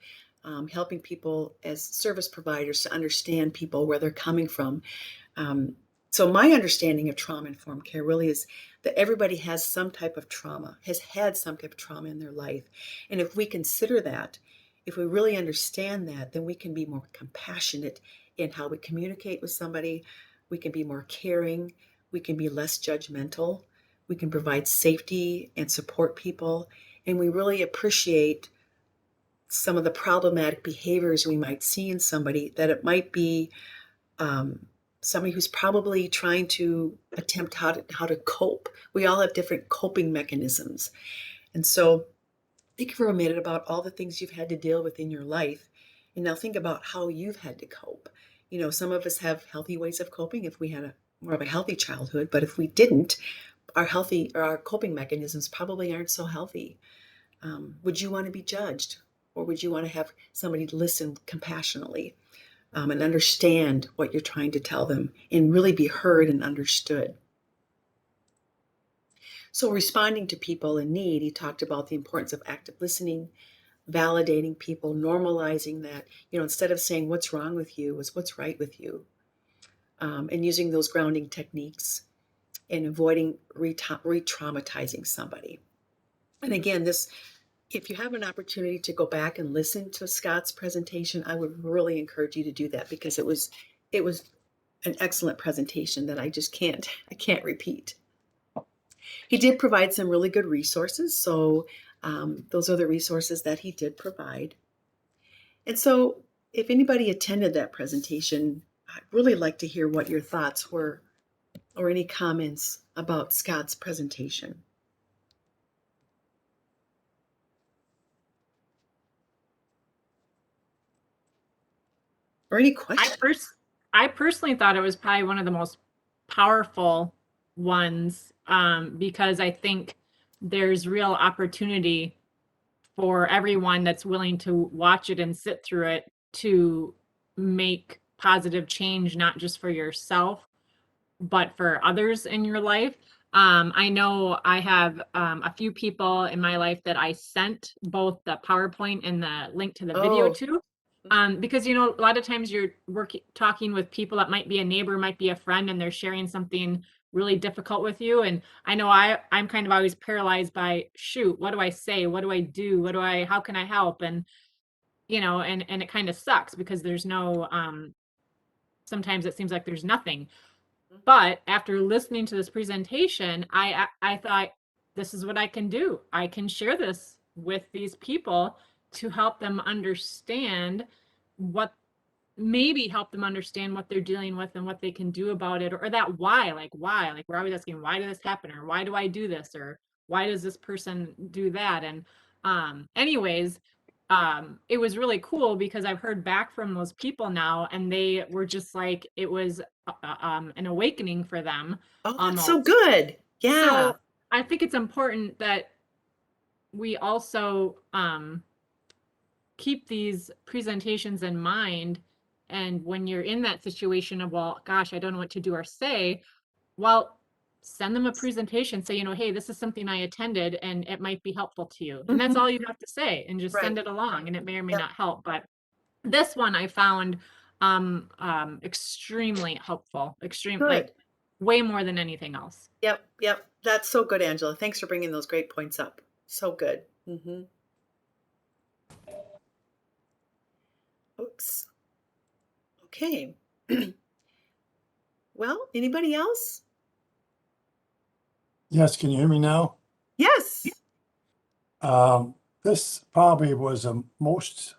helping people as service providers to understand people where they're coming from. So my understanding of trauma informed care really is that everybody has some type of trauma, has had some type of trauma in their life. And if we consider that, if we really understand that, then we can be more compassionate in how we communicate with somebody. We can be more caring. We can be less judgmental. We can provide safety and support people. And we really appreciate some of the problematic behaviors we might see in somebody, that it might be somebody who's probably trying to attempt how to cope. We all have different coping mechanisms. And so think for a minute about all the things you've had to deal with in your life. And now think about how you've had to cope. Some of us have healthy ways of coping if we had a more of a healthy childhood, but if we didn't, our coping mechanisms probably aren't so healthy. Would you want to be judged, or would you want to have somebody listen compassionately, and understand what you're trying to tell them and really be heard and understood? So responding to people in need, he talked about the importance of active listening, validating people, normalizing that, instead of saying what's wrong with you is what's right with you, and using those grounding techniques and avoiding re-traumatizing somebody. And again, if you have an opportunity to go back and listen to Scott's presentation, I would really encourage you to do that, because it was an excellent presentation that I can't repeat. He did provide some really good resources. So those are the resources that he did provide. And so if anybody attended that presentation, I'd really like to hear what your thoughts were, or any comments about Scott's presentation. Or any questions? I personally thought it was probably one of the most powerful ones, because I think there's real opportunity for everyone that's willing to watch it and sit through it to make positive change, not just for yourself, but for others in your life. I know I have a few people in my life that I sent both the PowerPoint and the link to the video Oh, to. Because a lot of times you're talking with people that might be a neighbor, might be a friend, and they're sharing something really difficult with you. And I know I'm kind of always paralyzed by, shoot, what do I say? What do I do? How can I help? And and it kind of sucks because there's no sometimes it seems like there's nothing. But after listening to this presentation, I thought, this is what I can do. I can share this with these people to help them understand help them understand what they're dealing with and what they can do about it, or that why, like we're always asking, why did this happen, or why do I do this, or why does this person do that? And anyways, it was really cool because I've heard back from those people now, and they were just like, it was an awakening for them oh, that's so almost. good. Yeah. So I think it's important that we also keep these presentations in mind. And when you're in that situation of, well, gosh, I don't know what to do or say, well, send them a presentation, say, hey, this is something I attended and it might be helpful to you. And that's Mhm. all you have to say, and just send Right. it along, and it may or may Yep. not help. But this one I found extremely helpful, like Good. way more than anything else. Yep. Yep. That's so good, Angela. Thanks for bringing those great points up. So good. Oops. Okay. Well, anybody else? Yes, can you hear me now? Yes. This probably was the most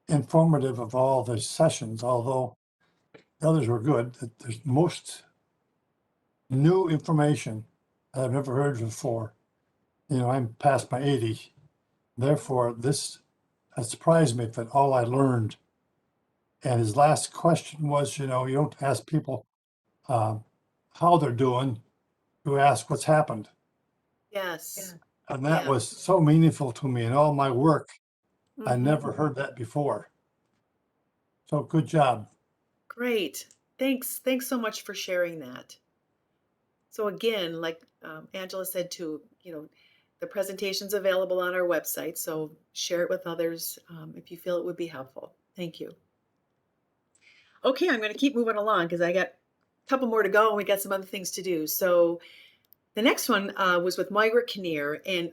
informative of all the sessions, although the others were good. There's most new information that I've never heard before. I'm past my 80. Therefore, this has surprised me that all I learned. And his last question was, you don't ask people how they're doing, you ask what's happened. Yes. And that Yeah. was so meaningful to me in all my work. I Mhm. never heard that before. So good job. Great. Thanks. Thanks so much for sharing that. So again, like Angela said too, the presentation's available on our website. So share it with others if you feel it would be helpful. Thank you. Okay, I'm going to keep moving along because I got a couple more to go and we got some other things to do. So the next one was with Moira Kinnear, and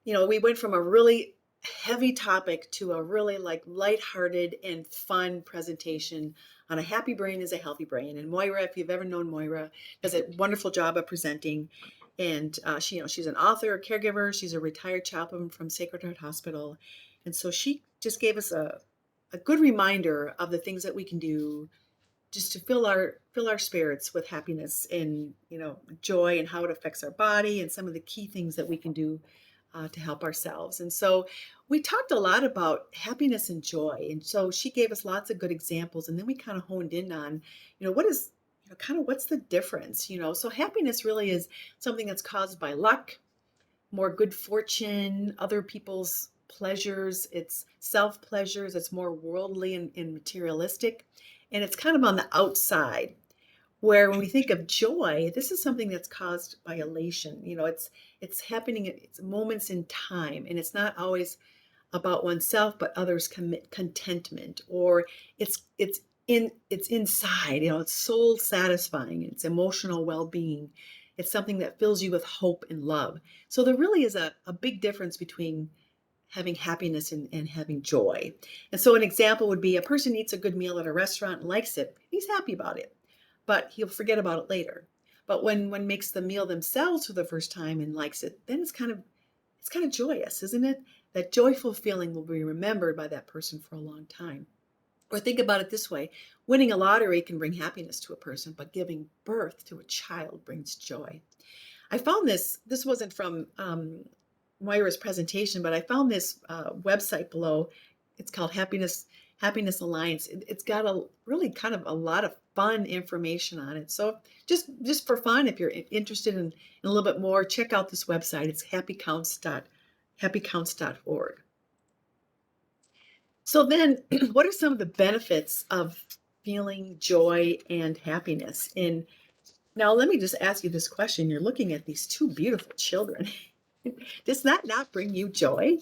we went from a really heavy topic to a really like lighthearted and fun presentation on a happy brain is a healthy brain. And Moira, if you've ever known Moira, does a wonderful job of presenting. And she's an author, a caregiver. She's a retired chaplain from Sacred Heart Hospital, and so she just gave us a good reminder of the things that we can do just to fill our spirits with happiness and joy, and how it affects our body, and some of the key things that we can do to help ourselves. And so we talked a lot about happiness and joy. And so she gave us lots of good examples. And then we kind of honed in on, what is, kind of what's the difference, So happiness really is something that's caused by luck, more good fortune, other people's pleasures. It's self pleasures. It's more worldly and materialistic. And it's kind of on the outside. Where when we think of joy, this is something that's caused by elation. It's happening at it's moments in time, and it's not always about oneself, but others commit contentment, or it's inside. It's soul satisfying. It's emotional well-being. It's something that fills you with hope and love. So there really is a big difference between having happiness and having joy. And so an example would be a person eats a good meal at a restaurant and likes it. He's happy about it, but he'll forget about it later. But when one makes the meal themselves for the first time and likes it, then it's kind of joyous, isn't it? That joyful feeling will be remembered by that person for a long time. Or think about it this way: winning a lottery can bring happiness to a person, but giving birth to a child brings joy. I found this wasn't from Moira's presentation, but I found this website below. It's called Happiness Alliance. It's got a really kind of a lot of fun information on it. So just for fun, if you're interested in a little bit more, check out this website. It's happycounts.org. So then, what are some of the benefits of feeling joy and happiness? And now let me just ask you this question. You're looking at these two beautiful children. Does that not bring you joy?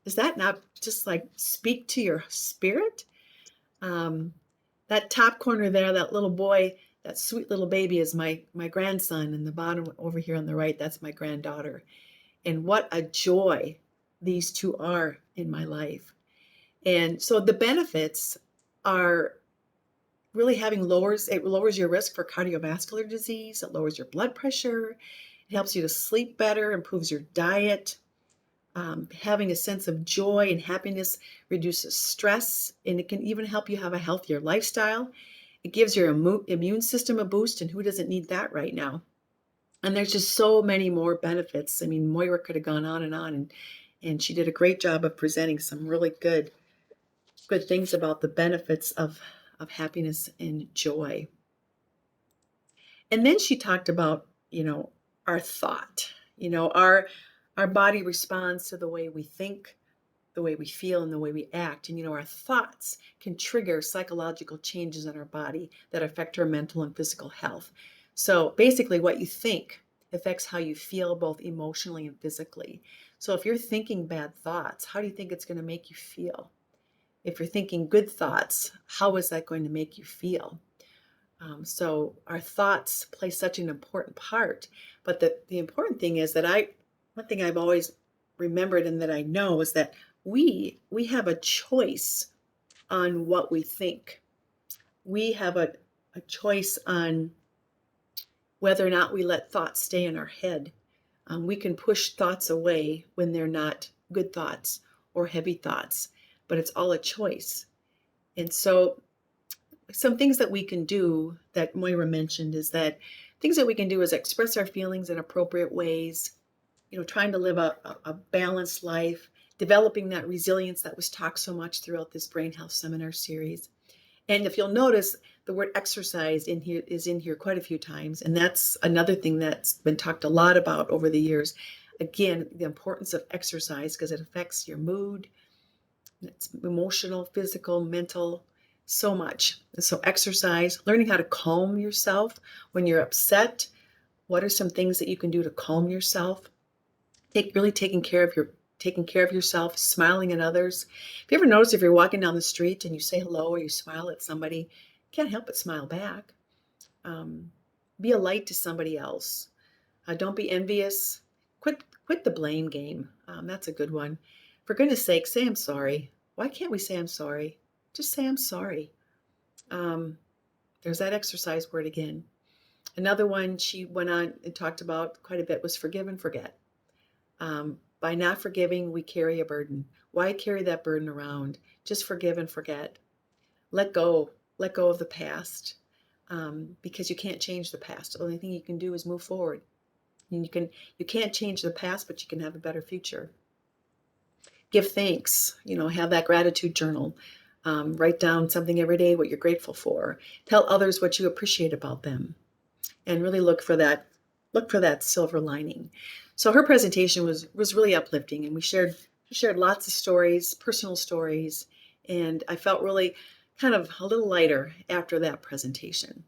Does that not just like speak to your spirit? That top corner there, that little boy, that sweet little baby is my grandson, and the bottom over here on the right, that's my granddaughter. And what a joy these two are in my life. And so the benefits are really it lowers your risk for cardiovascular disease. It lowers your blood pressure. It helps you to sleep better, improves your diet. Having a sense of joy and happiness reduces stress, and it can even help you have a healthier lifestyle. It gives your immune system a boost, and who doesn't need that right now? And there's just so many more benefits. I mean, Moira could have gone on, and she did a great job of presenting some really good things about the benefits of happiness and joy. And then she talked about, our thought. Our body responds to the way we think, the way we feel, and the way we act. And, our thoughts can trigger psychological changes in our body that affect our mental and physical health. So basically, what you think affects how you feel, both emotionally and physically. So if you're thinking bad thoughts, how do you think it's going to make you feel? If you're thinking good thoughts, how is that going to make you feel? So our thoughts play such an important part. But the important thing is that one thing I've always remembered and that I know is that we have a choice on what we think. We have a choice on whether or not we let thoughts stay in our head. We can push thoughts away when they're not good thoughts or heavy thoughts, but it's all a choice. And so some things that we can do that Moira mentioned is that things that we can do is express our feelings in appropriate ways, trying to live a balanced life, developing that resilience that was talked so much throughout this brain health seminar series. And if you'll notice, the word exercise is in here quite a few times. And that's another thing that's been talked a lot about over the years. Again, the importance of exercise, because it affects your mood. It's emotional, physical, mental, so much. And so exercise, learning how to calm yourself when you're upset. What are some things that you can do to calm yourself? Taking care of yourself, smiling at others. If you ever notice, if you're walking down the street and you say hello or you smile at somebody, you can't help but smile back. Be a light to somebody else. Don't be envious. Quit the blame game. That's a good one. For goodness sake, say I'm sorry. Why can't we say I'm sorry? Just say I'm sorry. There's that exercise word again. Another one she went on and talked about quite a bit was forgive and forget. By not forgiving, we carry a burden. Why carry that burden around? Just forgive and forget. Let go of the past, because you can't change the past. The only thing you can do is move forward. And you can't change the past, but you can have a better future. Give thanks, have that gratitude journal. Write down something every day, what you're grateful for. Tell others what you appreciate about them, and really look for that silver lining. So her presentation was really uplifting, and we shared lots of stories, personal stories, and I felt really kind of a little lighter after that presentation.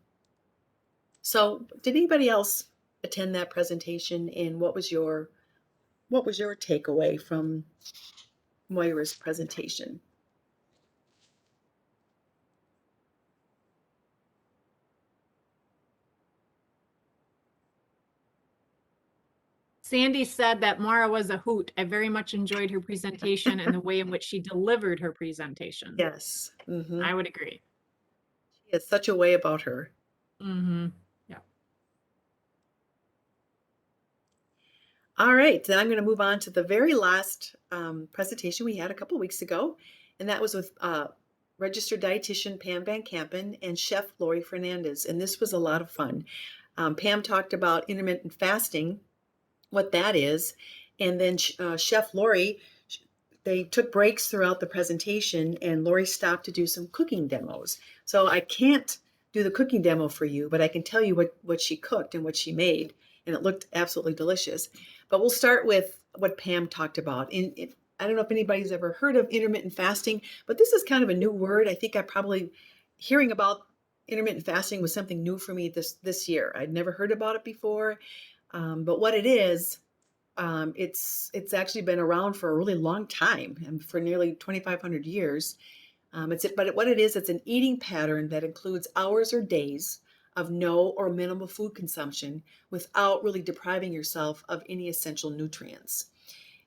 So, did anybody else attend that presentation, and what was your takeaway from Moira's presentation? Sandy said that Mara was a hoot. I very much enjoyed her presentation and the way in which she delivered her presentation. Yes. I would agree. She has such a way about her. Yeah. All right, then I'm going to move on to the very last presentation we had a couple weeks ago, and that was with registered dietitian Pam Van Kampen and chef Lori Fernandez, and this was a lot of fun. Pam talked about intermittent fasting, what that is, and then Chef Lori, they took breaks throughout the presentation, and Lori stopped to do some cooking demos. So I can't do the cooking demo for you, but I can tell you what she cooked and what she made, and it looked absolutely delicious. But we'll start with what Pam talked about. I don't know if anybody's ever heard of intermittent fasting, but this is kind of a new word. I think I probably hearing about intermittent fasting was something new for me this year. I'd never heard about it before. But what it is, it's actually been around for a really long time, and for nearly 2,500 years. But what it is, it's an eating pattern that includes hours or days of no or minimal food consumption without really depriving yourself of any essential nutrients.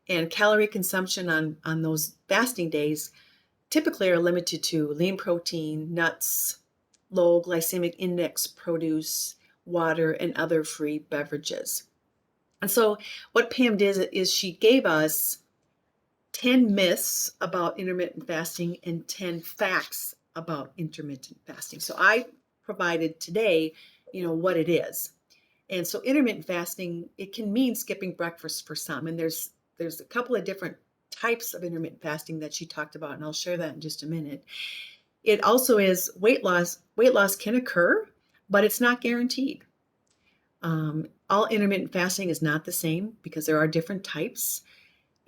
And calorie consumption on those fasting days typically are limited to lean protein, nuts, low glycemic index produce, water, and other free beverages. And so what Pam did is she gave us 10 myths about intermittent fasting and 10 facts about intermittent fasting. So I provided today, what it is. And so intermittent fasting, it can mean skipping breakfast for some. And there's a couple of different types of intermittent fasting that she talked about, and I'll share that in just a minute. It also is weight loss. Weight loss can occur, but it's not guaranteed. All intermittent fasting is not the same because there are different types,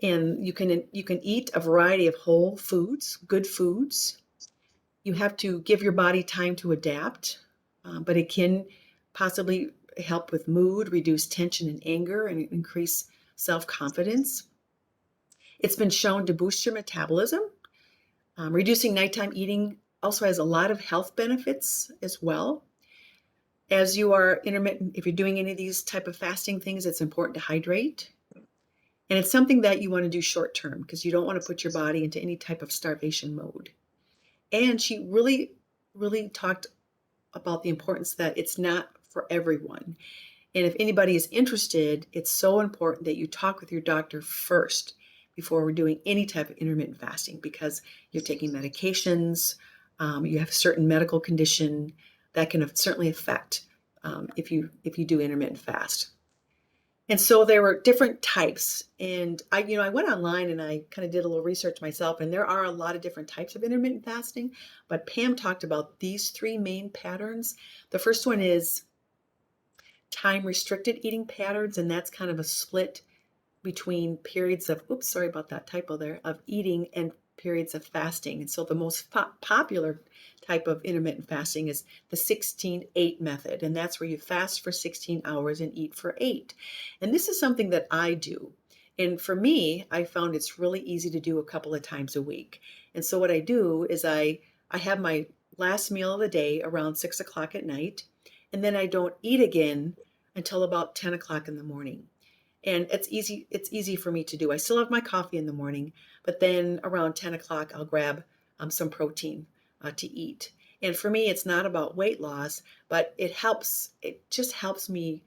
and you can eat a variety of whole foods, good foods. You have to give your body time to adapt, but it can possibly help with mood, reduce tension and anger, and increase self-confidence. It's been shown to boost your metabolism. Reducing nighttime eating also has a lot of health benefits as well. As you are intermittent, if you're doing any of these type of fasting things, it's important to hydrate. And it's something that you want to do short term because you don't want to put your body into any type of starvation mode. And she really, really talked about the importance that it's not for everyone. And if anybody is interested, it's so important that you talk with your doctor first before we're doing any type of intermittent fasting, because you're taking medications, you have a certain medical condition that can certainly affect if you do intermittent fast. And so there were different types, and I went online and I kind of did a little research myself, and there are a lot of different types of intermittent fasting, but Pam talked about these three main patterns. The first one is time restricted eating patterns, and that's kind of a split between periods of, oops, sorry about that typo there, of eating and periods of fasting. And so the most popular type of intermittent fasting is the 16-8 method. And that's where you fast for 16 hours and eat for 8. And this is something that I do. And for me, I found it's really easy to do a couple of times a week. And so what I do is I have my last meal of the day around 6 o'clock at night. And then I don't eat again until about 10 o'clock in the morning. And it's easy for me to do. I still have my coffee in the morning, but then around 10 o'clock, I'll grab some protein to eat. And for me, it's not about weight loss, but it just helps me.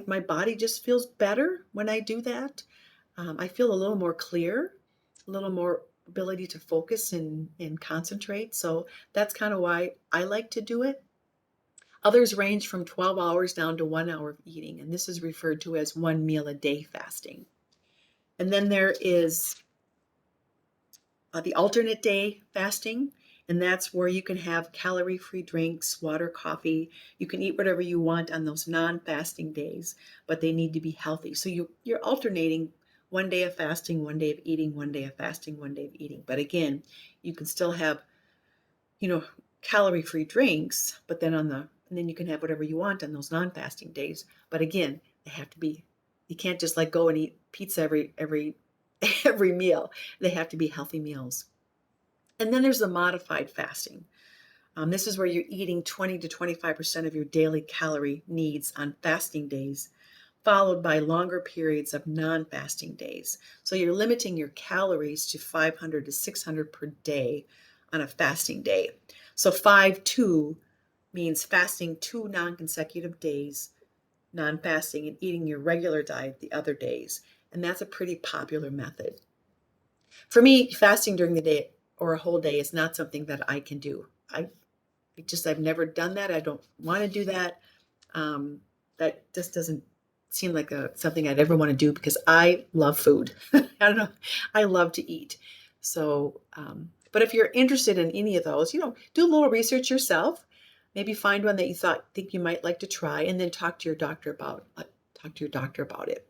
My body just feels better when I do that. I feel a little more clear, a little more ability to focus and concentrate. So that's kind of why I like to do it. Others range from 12 hours down to 1 hour of eating, and this is referred to as 1 meal a day fasting. And then there is the alternate day fasting, and that's where you can have calorie-free drinks, water, coffee. You can eat whatever you want on those non-fasting days, but they need to be healthy. So you're alternating 1 day of fasting, 1 day of eating, 1 day of fasting, 1 day of eating. But again, you can still have, calorie-free drinks, but then and then you can have whatever you want on those non-fasting days. But again, they have to be, you can't just like go and eat pizza every meal. They have to be healthy meals. And then there's the modified fasting. This is where you're eating 20 to 25% of your daily calorie needs on fasting days, followed by longer periods of non-fasting days. So you're limiting your calories to 500 to 600 per day on a fasting day. So 5-2 means fasting 2 non-consecutive days, non-fasting, and eating your regular diet the other days. And that's a pretty popular method. For me, fasting during the day or a whole day is not something that I can do. I've never done that. I don't want to do that. That just doesn't seem like something I'd ever want to do because I love food. I don't know. I love to eat. So, but if you're interested in any of those, do a little research yourself. Maybe find one that you think you might like to try, and then talk to your doctor about it.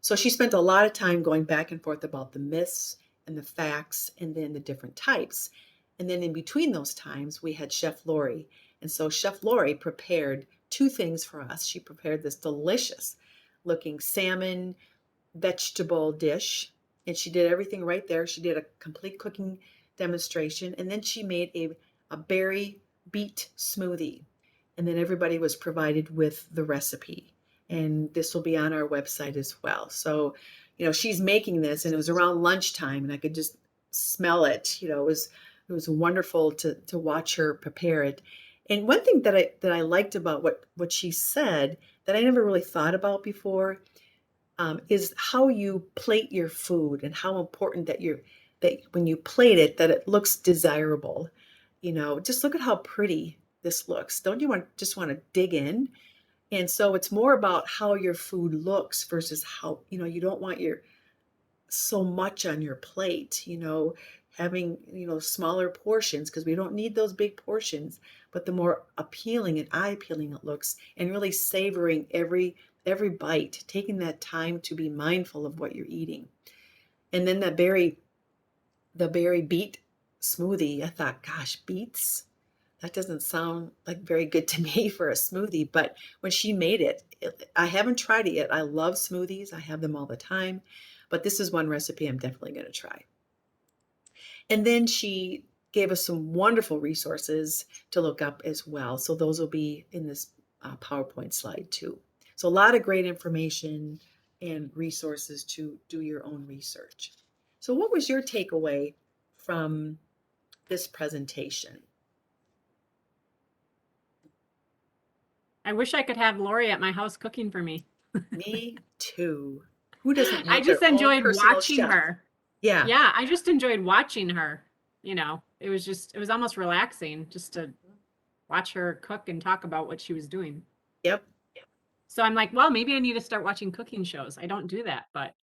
So she spent a lot of time going back and forth about the myths and the facts, and then the different types. And then in between those times, we had Chef Lori. And so Chef Lori prepared 2 things for us. She prepared this delicious looking salmon vegetable dish, and she did everything right there. She did a complete cooking demonstration, and then she made a berry beet smoothie. And then everybody was provided with the recipe. And this will be on our website as well. So, she's making this, and it was around lunchtime, and I could just smell it. It was wonderful to watch her prepare it. And one thing that I liked about what she said that I never really thought about before is how you plate your food, and how important that when you plate it, that it looks desirable. Just look at how pretty this looks. Don't you just want to dig in? And so it's more about how your food looks versus how, you don't want so much on your plate, having, smaller portions, because we don't need those big portions, but the more appealing and eye appealing it looks, and really savoring every bite, taking that time to be mindful of what you're eating. And then the berry beet smoothie, I thought, gosh, beets? That doesn't sound like very good to me for a smoothie. But when she made it, I haven't tried it yet. I love smoothies. I have them all the time. But this is one recipe I'm definitely going to try. And then she gave us some wonderful resources to look up as well. So those will be in this PowerPoint slide too. So a lot of great information and resources to do your own research. So what was your takeaway from this presentation? I wish I could have Lori at my house cooking for me. Me too. Who doesn't I want just their own enjoyed personal watching chef? her. Yeah. Yeah, I just enjoyed watching her. It was almost relaxing just to watch her cook and talk about what she was doing. Yep. So I'm like, well, maybe I need to start watching cooking shows. I don't do that, but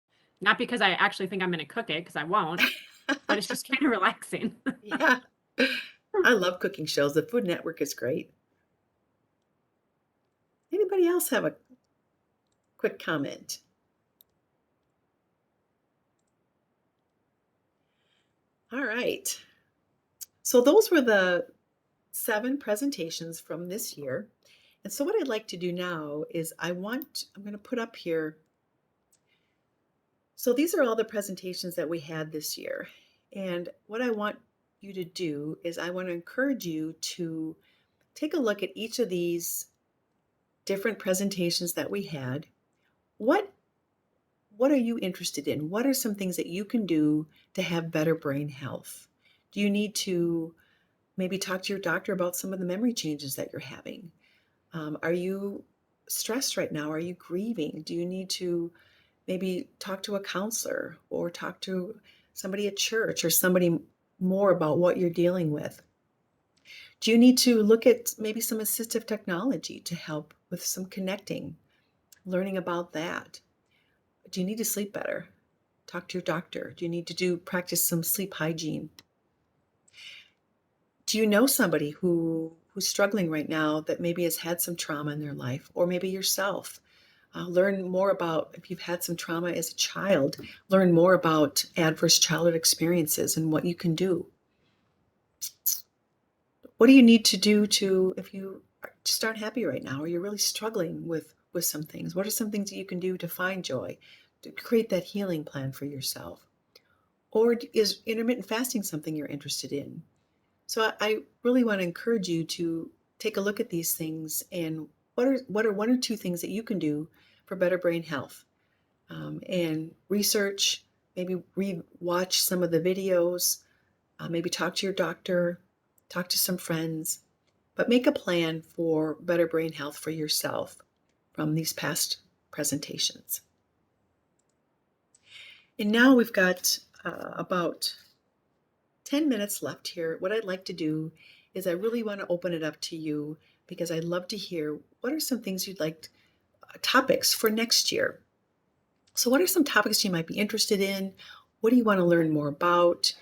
not because I actually think I'm going to cook it, because I won't, but it's just kind of relaxing. Yeah. I love cooking shows. The Food Network is great. Anybody else have a quick comment? All right. So those were the 7 presentations from this year. And so what I'd like to do now is I'm going to put up here. So these are all the presentations that we had this year. And what I want you to do is I want to encourage you to take a look at each of these different presentations that we had. What are you interested in? What are some things that you can do to have better brain health? Do you need to maybe talk to your doctor about some of the memory changes that you're having? Are you stressed right now? Are you grieving? Do you need to maybe talk to a counselor or talk to somebody at church or somebody more about what you're dealing with? Do you need to look at maybe some assistive technology to help with some connecting, learning about that? Do you need to sleep better? Talk to your doctor. Do you need to practice some sleep hygiene? Do you know somebody who's struggling right now that maybe has had some trauma in their life, or maybe yourself? Learn more about, if you've had some trauma as a child, learn more about adverse childhood experiences and what you can do. What do you need to do if you just aren't happy right now, or you're really struggling with some things? What are some things that you can do to find joy, to create that healing plan for yourself? Or is intermittent fasting something you're interested in? So I really want to encourage you to take a look at these things, and what are one or two things that you can do for better brain health, and research, maybe watch some of the videos, maybe talk to your doctor, talk to some friends, but make a plan for better brain health for yourself from these past presentations. And now we've got about 10 minutes left here. What I'd like to do is I really want to open it up to you, because I'd love to hear what are some things you'd like, topics for next year. So what are some topics you might be interested in? What do you want to learn more about?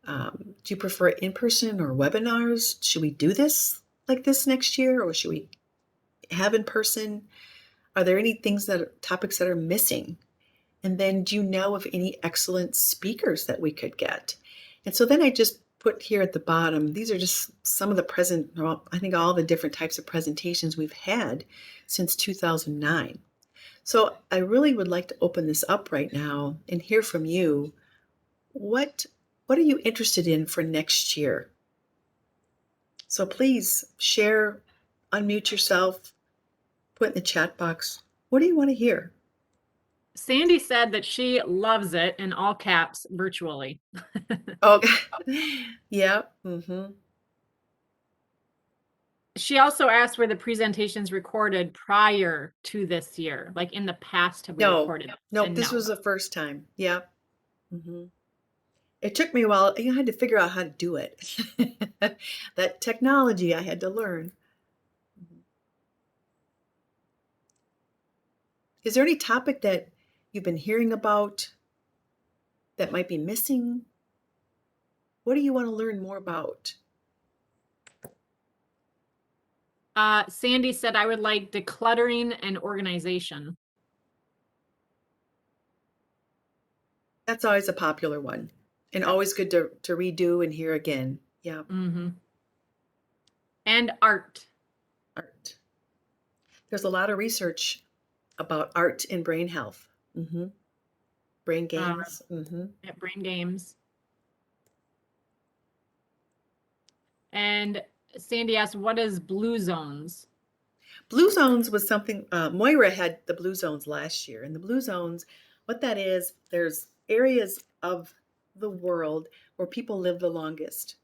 Do you prefer in-person or webinars? Should we do this like this next year, or should we have in person? Are there any topics that are missing? And then do you know of any excellent speakers that we could get? And so then I just put here at the bottom, these are just some of the I think all the different types of presentations we've had since 2009. So I really would like to open this up right now and hear from you. What are you interested in for next year? So please share, unmute yourself, put in the chat box. What do you want to hear? Sandy said that she loves it, in all caps, virtually. Oh, yeah. Mm-hmm. She also asked were the presentations recorded prior to this year, like in the past have we recorded? No, And this was the first time. Yeah. Mm-hmm. It took me a while. I had to figure out how to do it. That technology I had to learn. Is there any topic that you've been hearing about that might be missing? What do you want to learn more about? Sandy said, I would like decluttering and organization. That's always a popular one, and always good to redo and hear again. Yeah. Mm-hmm. And art. Art. There's a lot of research about art and brain health. Mm-hmm. Brain games. Mm-hmm. At brain games. And Sandy asked, what is Blue Zones? Blue Zones was something, Moira had the Blue Zones last year. And the Blue Zones, what that is, there's areas of the world where people live the longest.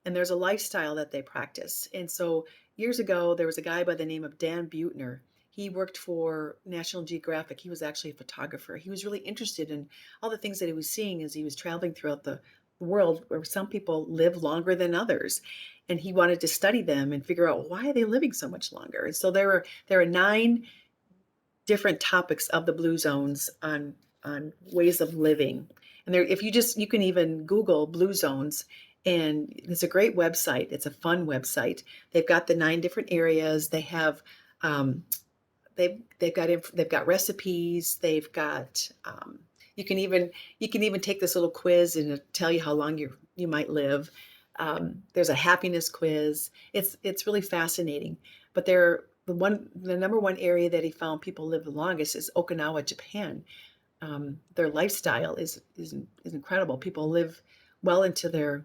And there's a lifestyle that they practice. And so years ago, there was a guy by the name of Dan Buettner. He worked for National Geographic. He was actually a photographer. He was really interested in all the things that he was seeing as he was traveling throughout the world, where some people live longer than others. And he wanted to study them and figure out, why are they living so much longer? And so there are 9 different topics of the Blue Zones on ways of living. And there, if you can even Google Blue Zones, and it's a great website. It's a fun website. They've got the 9 different areas. They have they've got recipes. They've got you can even take this little quiz and it'll tell you how long you might live. There's a happiness quiz. It's really fascinating. But the number one area that he found people live the longest is Okinawa, Japan. Their lifestyle is incredible. People live well into their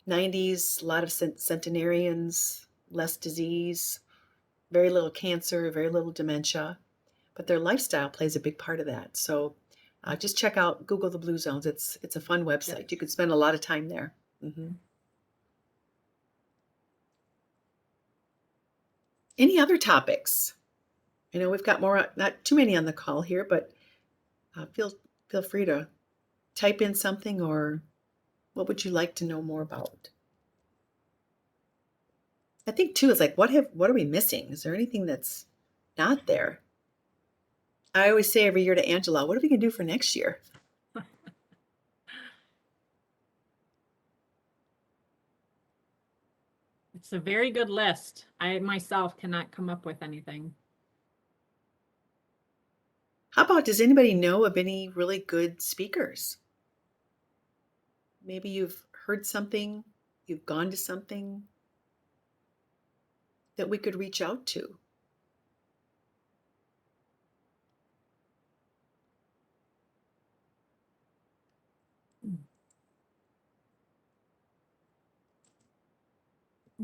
90s, a lot of centenarians, less disease, very little cancer, very little dementia, but their lifestyle plays a big part of that. So just Google the Blue Zones. It's a fun website. You can spend a lot of time there. Mm-hmm. Any other topics? I know we've got more, not too many on the call here, but feel free to type in something, or what would you like to know more about? I think too, it's like, what are we missing? Is there anything that's not there? I always say every year to Angela, what are we gonna do for next year? It's a very good list. I myself cannot come up with anything. How about, does anybody know of any really good speakers? Maybe you've heard something, you've gone to something that we could reach out to.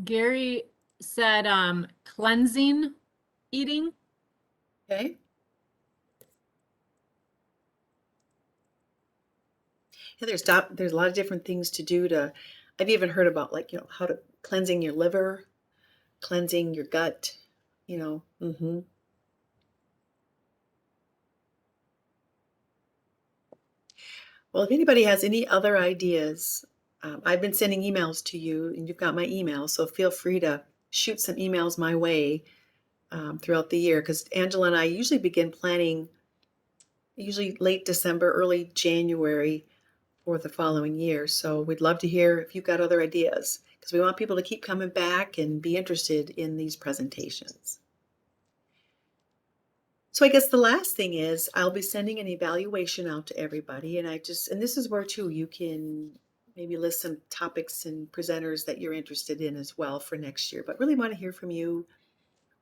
Gary said cleansing eating. Okay. Yeah, there's a lot of different things to do to, I've even heard about, like, how to cleansing your liver, cleansing your gut, Well, if anybody has any other ideas, I've been sending emails to you and you've got my email, so feel free to shoot some emails my way throughout the year, because Angela and I usually begin planning usually late December, early January for the following year. So we'd love to hear if you've got other ideas, because we want people to keep coming back and be interested in these presentations. So I guess the last thing is I'll be sending an evaluation out to everybody, and this is where too you can maybe list some topics and presenters that you're interested in as well for next year. But really want to hear from you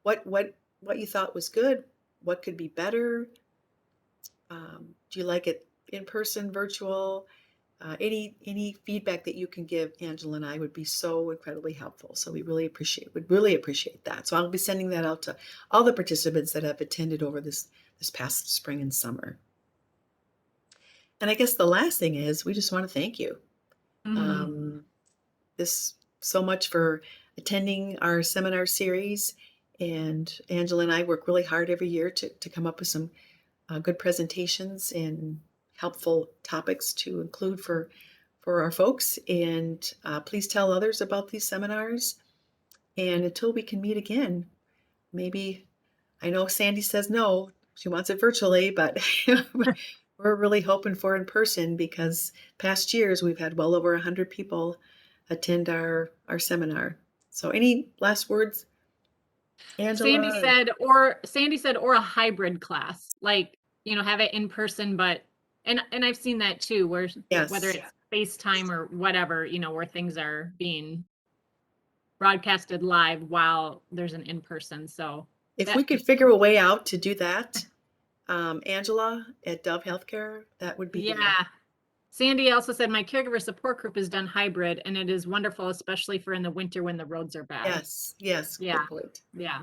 what you thought was good, what could be better. Do you like it in person, virtual? Any feedback that you can give Angela and I would be so incredibly helpful. So would really appreciate that. So I'll be sending that out to all the participants that have attended over this past spring and summer. And I guess the last thing is we just want to thank you. This so much for attending our seminar series. And Angela and I work really hard every year to come up with some good presentations and helpful topics to include for our folks. And please tell others about these seminars. And until we can meet again, maybe, I know Sandy says no, she wants it virtually, but we're really hoping for in person, because past years we've had well over 100 people attend our seminar. So any last words, Angela? Sandy said, or a hybrid class, like, have it in person, but, and I've seen that too, where Yes. whether it's FaceTime or whatever, where things are being broadcasted live while there's an in-person. So if we could figure a way out to do that, Angela at Dove Healthcare, that would be good. yeah. Sandy also said, my caregiver support group is done hybrid, and it is wonderful, especially for in the winter when the roads are bad. Yes, Yeah. good point. Yeah.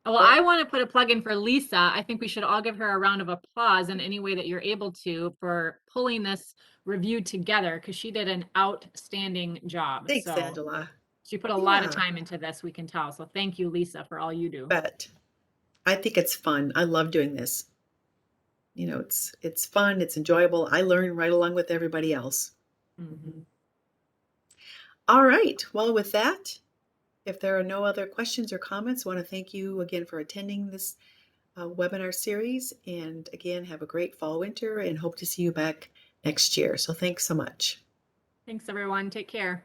Well, I want to put a plug in for Lisa. I think we should all give her a round of applause in any way that you're able to for pulling this review together, because she did an outstanding job. Thanks, So Angela. she put a lot of Yeah. time into this, we can tell. So thank you, Lisa, for all you do. But I think it's fun. I love doing this. It's fun, it's enjoyable. I learn right along with everybody else. Mhm. All right. Well, with that, if there are no other questions or comments, I want to thank you again for attending this webinar series. And again, have a great fall, winter, and hope to see you back next year. So thanks so much. Thanks, everyone. Take care.